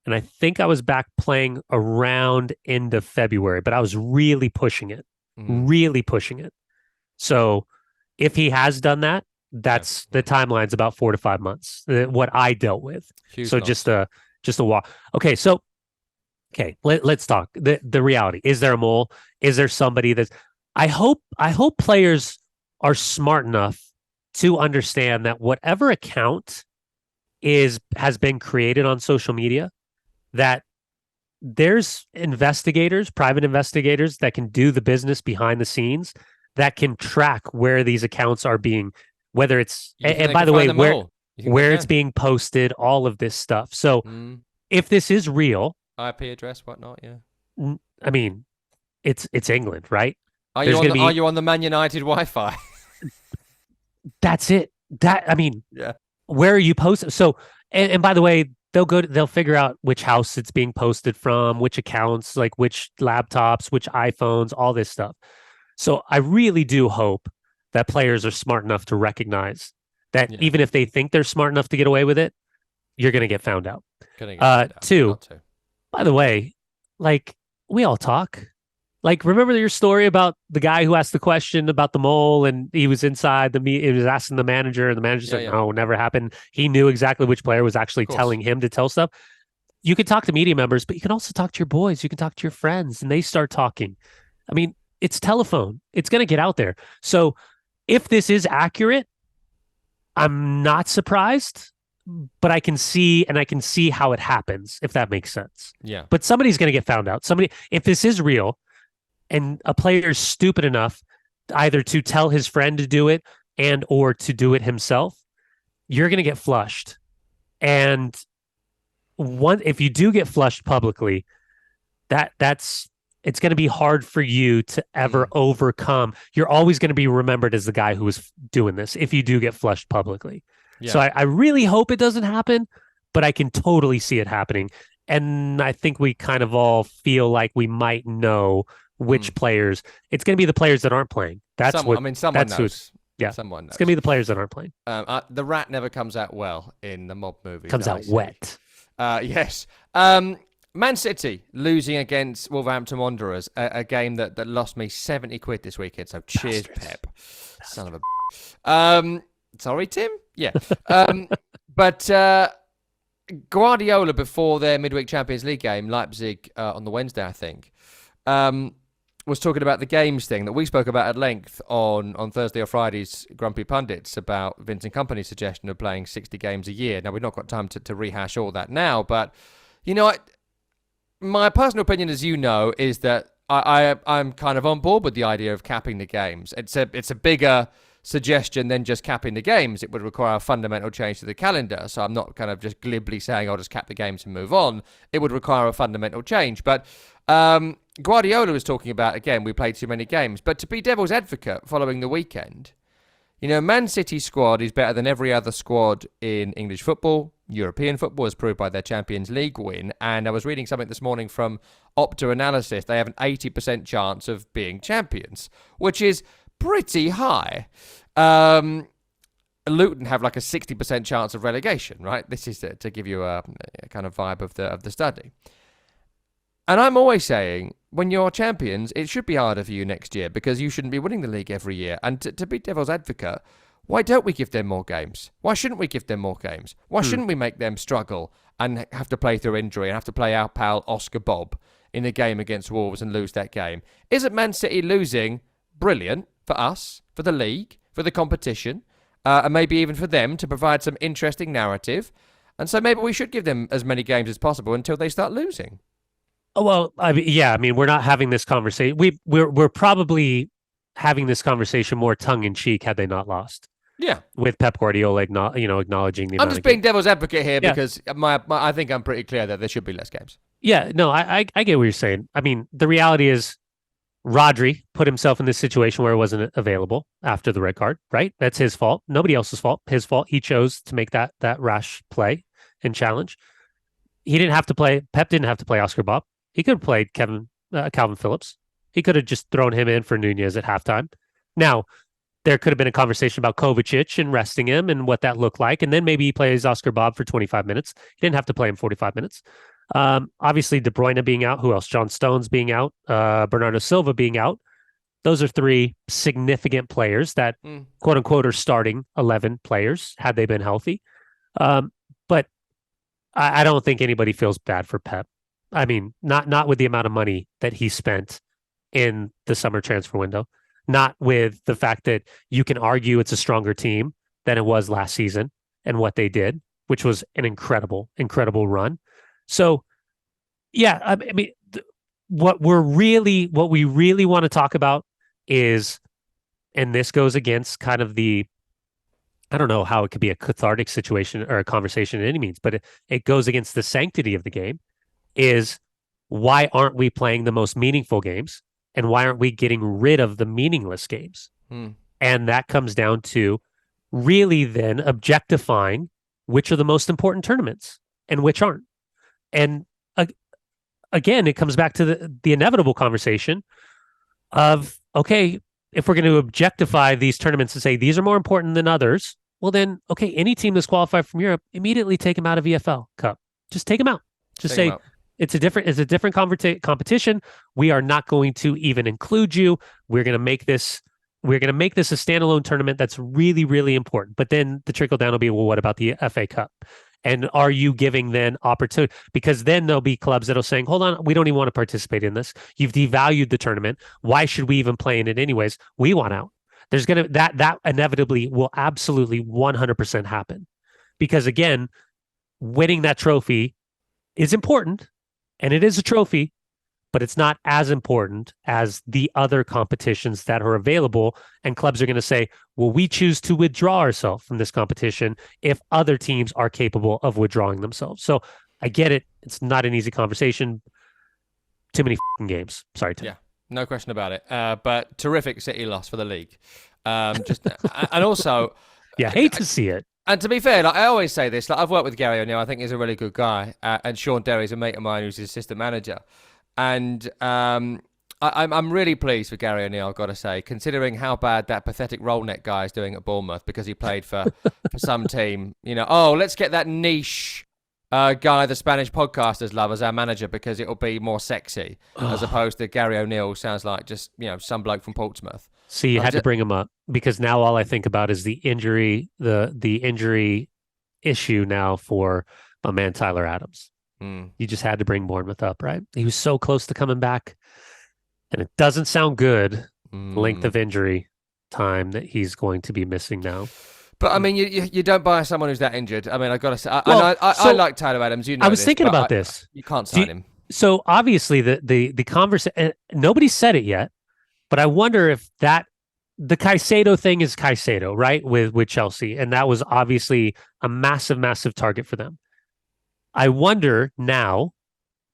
and I think I was back playing around end of February, but I was really pushing it, really pushing it. So if he has done that, that's the timeline's about 4 to 5 months, what I dealt with. Huge so just a walk. Okay. So, let's talk the reality. Is there a mole? Is there somebody that's, I hope players are smart enough to understand that whatever account has been created on social media, that there's private investigators that can do the business behind the scenes, that can track where these accounts are being, whether it's, and by the way, where it's being posted, all of this stuff. So if this is real, IP address, whatnot, yeah. I mean, it's England, right? Are you on the Man United Wi-Fi? That's it. Where are you posting? So, and by the way, they'll figure out which house it's being posted from, which accounts, like which laptops, which iPhones, all this stuff. So I really do hope that players are smart enough to recognize that even if they think they're smart enough to get away with it, you're going to get found out. Two, by the way, like, we all talk. Like, remember your story about the guy who asked the question about the mole, and he was inside he was asking the manager, and the manager said, no, never happened. He knew exactly which player was actually telling him to tell stuff. You can talk to media members, but you can also talk to your boys. You can talk to your friends, and they start talking. I mean, it's telephone. It's going to get out there. So if this is accurate, I'm not surprised, but I can see how it happens, if that makes sense. Yeah. But somebody's going to get found out. If this is real, and a player is stupid enough either to tell his friend to do it and or to do it himself, you're going to get flushed. And if you do get flushed publicly, it's going to be hard for you to ever overcome. You're always going to be remembered as the guy who was doing this if you do get flushed publicly. Yeah. So I really hope it doesn't happen, but I can totally see it happening. And I think we kind of all feel like we might know which players. It's going to be the players that aren't playing. Someone knows. Someone knows. It's going to be the players that aren't playing. The rat never comes out well in the mob movie. Comes out wet. Yes. Man City losing against Wolverhampton Wanderers, a game that lost me 70 quid this weekend. So cheers, Pep. Son of a... sorry, Tim? Yeah. But Guardiola, before their midweek Champions League game, Leipzig on the Wednesday, I think, was talking about the games thing that we spoke about at length on Thursday or Friday's Grumpy Pundits, about Vincent Kompany's suggestion of playing 60 games a year. Now, we've not got time to rehash all that now, but, you know, my personal opinion, as you know, is that I'm kind of on board with the idea of capping the games. It's a bigger suggestion than just capping the games. It would require a fundamental change to the calendar, so I'm not kind of just glibly saying I'll just cap the games and move on. It would require a fundamental change, but... Guardiola was talking about, again, we played too many games. But to be devil's advocate following the weekend, you know, Man City's squad is better than every other squad in English football, European football, as proved by their Champions League win. And I was reading something this morning from Opta Analysis. They have an 80% chance of being champions, which is pretty high. Luton have like a 60% chance of relegation, right? This is to give you a kind of vibe of the study. And I'm always saying, when you're champions, it should be harder for you next year because you shouldn't be winning the league every year. And to be devil's advocate, why don't we give them more games? Why shouldn't we give them more games? Why shouldn't we make them struggle and have to play through injury and have to play our pal Oscar Bob in a game against Wolves and lose that game? Isn't Man City losing brilliant for us, for the league, for the competition, and maybe even for them to provide some interesting narrative? And so maybe we should give them as many games as possible until they start losing. Oh, well, I mean, we're not having this conversation. We're probably having this conversation more tongue in cheek had they not lost, Yeah. with Pep Guardiola, acknowledging the I'm amount just of being games. devil's advocate here Yeah, because I think I'm pretty clear that there should be less games. yeah. No, I get what you're saying. I mean, the reality is Rodri put himself in this situation where it wasn't available after the red card, right? That's his fault. Nobody else's fault. His fault. He chose to make that rash play and challenge. He didn't have to play. Pep didn't have to play Oscar Bob. He could have played Calvin Phillips. He could have just thrown him in for Nunez at halftime. Now, there could have been a conversation about Kovacic and resting him and what that looked like. And then maybe he plays Oscar Bob for 25 minutes. He didn't have to play him 45 minutes. Obviously, De Bruyne being out. Who else? John Stones being out. Bernardo Silva being out. Those are three significant players that, quote unquote, are starting 11 players had they been healthy. But I don't think anybody feels bad for Pep. I mean, not with the amount of money that he spent in the summer transfer window, not with the fact that you can argue it's a stronger team than it was last season and what they did, which was an incredible, incredible run. So, yeah, I mean, what we really want to talk about is, and this goes against kind of I don't know how it could be a cathartic situation or a conversation in any means, but it goes against the sanctity of the game, is why aren't we playing the most meaningful games, and why aren't we getting rid of the meaningless games? And that comes down to really then objectifying which are the most important tournaments and which aren't. And again, it comes back to the inevitable conversation of, okay, if we're going to objectify these tournaments and say these are more important than others, well then, okay, any team that's qualified from Europe, immediately take them out of EFL Cup. Just take them out. Just say it's a different competition. We are not going to even include you. We're going to make this a standalone tournament that's really, really important. But then the trickle down will be, well, what about the FA Cup? And are you giving then opportunity? Because then there'll be clubs that'll saying, hold on, we don't even want to participate in this. You've devalued the tournament. Why should we even play in it anyways? We want out. There's going to, that inevitably will absolutely 100% happen. Because again, winning that trophy is important, and it is a trophy, but it's not as important as the other competitions that are available. And clubs are going to say, well, we choose to withdraw ourselves from this competition if other teams are capable of withdrawing themselves. So I get it. It's not an easy conversation. Too many games. Sorry, Tim. Yeah, no question about it. But terrific City loss for the league. And also, yeah, hate to see it. And to be fair, like I always say this, like I've worked with Gary O'Neill. I think he's a really good guy, and Sean Derry's a mate of mine who's his assistant manager. And I'm really pleased for Gary O'Neill, I've got to say, considering how bad that pathetic roll net guy is doing at Bournemouth because he played for some team. Let's get that niche guy the Spanish podcasters love as our manager because it'll be more sexy as opposed to Gary O'Neill sounds like just some bloke from Portsmouth. See, you had to bring him up because now all I think about is the injury, the injury issue now for my man Tyler Adams. You just had to bring Bournemouth up, right? He was so close to coming back, and it doesn't sound good. Length of injury time that he's going to be missing now. But I mean, you don't buy someone who's that injured. I mean, I got to say, I like Tyler Adams. I was thinking about this. You can't sign him. So obviously, the conversation. Nobody said it yet, but I wonder if the Caicedo thing is Caicedo, right? With Chelsea, and that was obviously a massive, massive target for them. I wonder now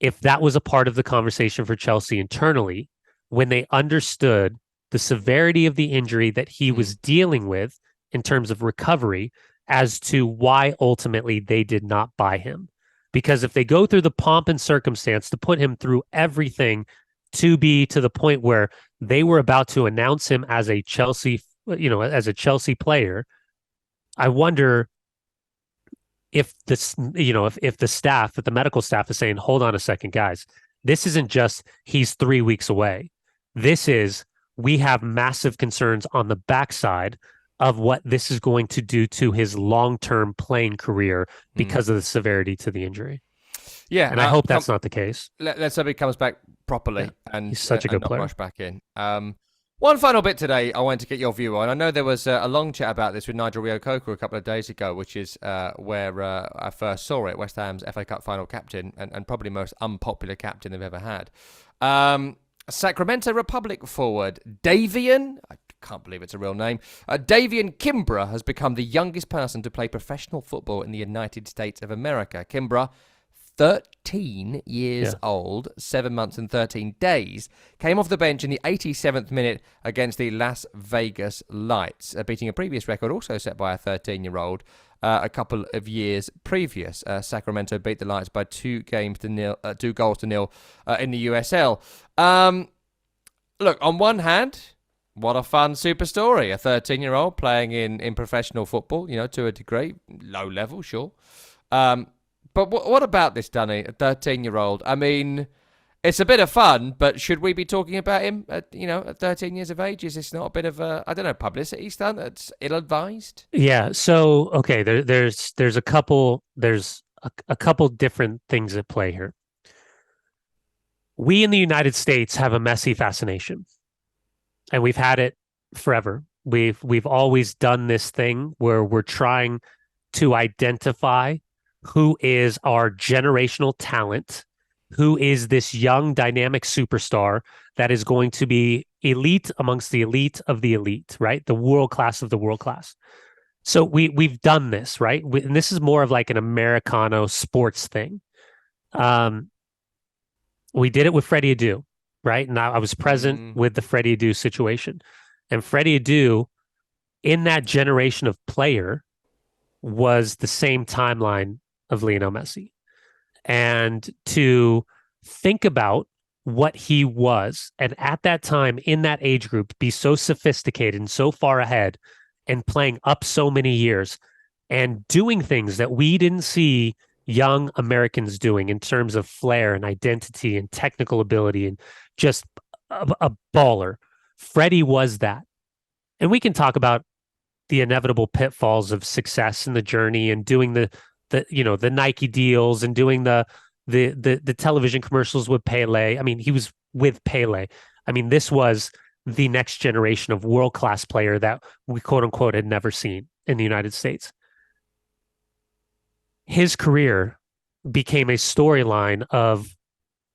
if that was a part of the conversation for Chelsea internally when they understood the severity of the injury that he was dealing with in terms of recovery as to why ultimately they did not buy him. Because if they go through the pomp and circumstance to put him through everything to be to the point where they were about to announce him as a Chelsea player, I wonder if the staff, if the medical staff is saying, hold on a second, guys, this isn't just he's 3 weeks away. This is, we have massive concerns on the backside of what this is going to do to his long-term playing career because of the severity to the injury. Yeah. And I hope that's not the case. Let's hope he comes back properly and he's such a good player. Rush back in. One final bit today I wanted to get your view on. I know there was a long chat about this with Nigel Reo-Coker a couple of days ago, which is where I first saw it, West Ham's FA Cup final captain and probably most unpopular captain they've ever had. Sacramento Republic forward Davian, I can't believe it's a real name, Davian Kimbrough has become the youngest person to play professional football in the United States of America. Kimbrough, 13 years old, 7 months and 13 days, came off the bench in the 87th minute against the Las Vegas Lights, beating a previous record also set by a 13-year-old a couple of years previous. Sacramento beat the Lights by 2 goals to nil in the USL. Look, on one hand, what a fun super story. A 13-year-old playing in professional football, to a degree, low level, sure. But what about this, Danny, a 13-year-old? I mean, it's a bit of fun, but should we be talking about him at 13 years of age? Is this not a bit of a, publicity stunt that's ill-advised? Yeah. So, okay, there's a couple different things at play here. We in the United States have a Messi fascination, and we've had it forever. We've always done this thing where we're trying to identify who is our generational talent, who is this young dynamic superstar that is going to be elite amongst the elite of the elite, right? The world class of the world class. So we've done this, right? And this is more of like an Americano sports thing. We did it with Freddie Adu, right? And I was present with the Freddie Adu situation. And Freddie Adu, in that generation of player, was the same timeline of Lionel Messi. And to think about what he was, and at that time, in that age group, be so sophisticated and so far ahead and playing up so many years and doing things that we didn't see young Americans doing in terms of flair and identity and technical ability and just a baller. Freddie was that. And we can talk about the inevitable pitfalls of success in the journey and doing the Nike deals and doing the television commercials with Pele. I mean, he was with Pele. I mean, this was the next generation of world-class player that we quote unquote had never seen in the United States. His career became a storyline of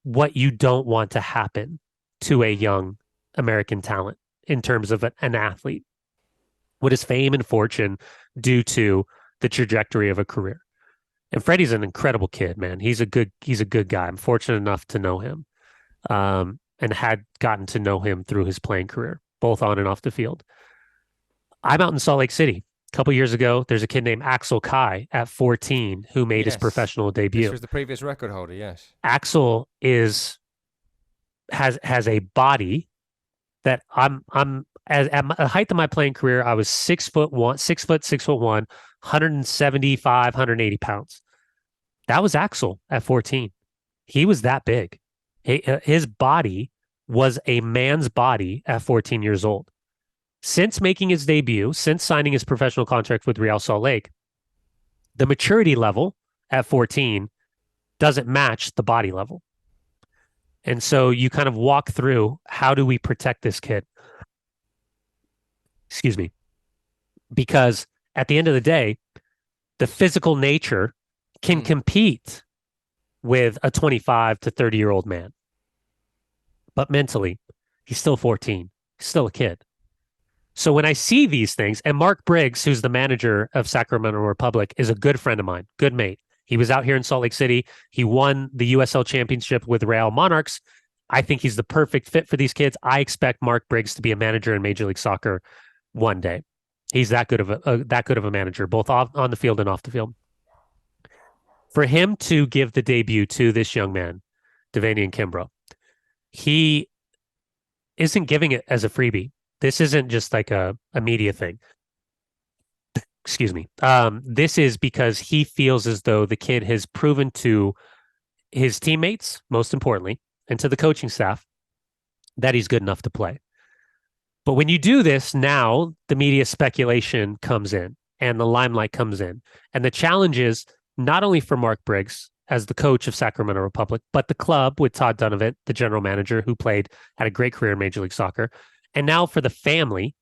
what you don't want to happen to a young American talent in terms of an athlete. What is fame and fortune due to the trajectory of a career? And Freddie's an incredible kid, man. He's a good guy. I'm fortunate enough to know him, and had gotten to know him through his playing career, both on and off the field. I'm out in Salt Lake City. A couple years ago, there's a kid named Axel Kai at 14 who made his professional debut. This was the previous record holder, yes. Axel has a body that at the height of my playing career, I was 6'1", 175, 180 pounds. That was Axel at 14. He was that big. His body was a man's body at 14 years old. Since making his debut, since signing his professional contract with Real Salt Lake, the maturity level at 14 doesn't match the body level. And so you kind of walk through, how do we protect this kid? Excuse me. Because at the end of the day, the physical nature can compete with a 25 to 30-year-old man. But mentally, he's still 14. He's still a kid. So when I see these things, and Mark Briggs, who's the manager of Sacramento Republic, is a good friend of mine, good mate. He was out here in Salt Lake City. He won the USL championship with Real Monarchs. I think he's the perfect fit for these kids. I expect Mark Briggs to be a manager in Major League Soccer one day. He's that good of a manager, both on the field and off the field. For him to give the debut to this young man, Davanian Kimbrough, he isn't giving it as a freebie. This isn't just like a media thing. Excuse me. This is because he feels as though the kid has proven to his teammates, most importantly, and to the coaching staff, that he's good enough to play. But when you do this, now the media speculation comes in and the limelight comes in. And the challenge is not only for Mark Briggs as the coach of Sacramento Republic, but the club with Todd Dunavant, the general manager who had a great career in Major League Soccer, and now for the family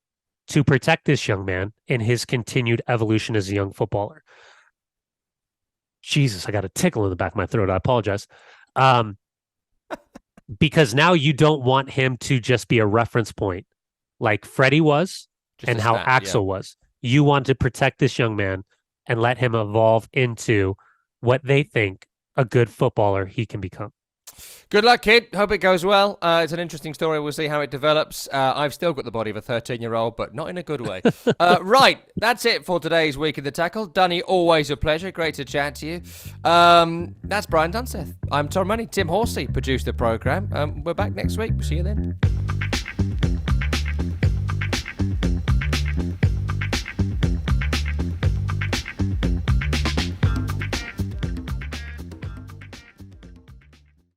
to protect this young man in his continued evolution as a young footballer. Jesus, I got a tickle in the back of my throat. I apologize. Because now you don't want him to just be a reference point like Freddie was and how Axel was. You want to protect this young man and let him evolve into what they think a good footballer he can become. Good luck, kid. Hope it goes well. It's an interesting story. We'll see how it develops. I've still got the body of a 13-year-old, but not in a good way. Right, that's it for today's Week in the Tackle. Dunny, always a pleasure. Great to chat to you. That's Brian Dunseth. I'm Tom Money. Tim Horsey produced the programme. We're back next week. We'll see you then.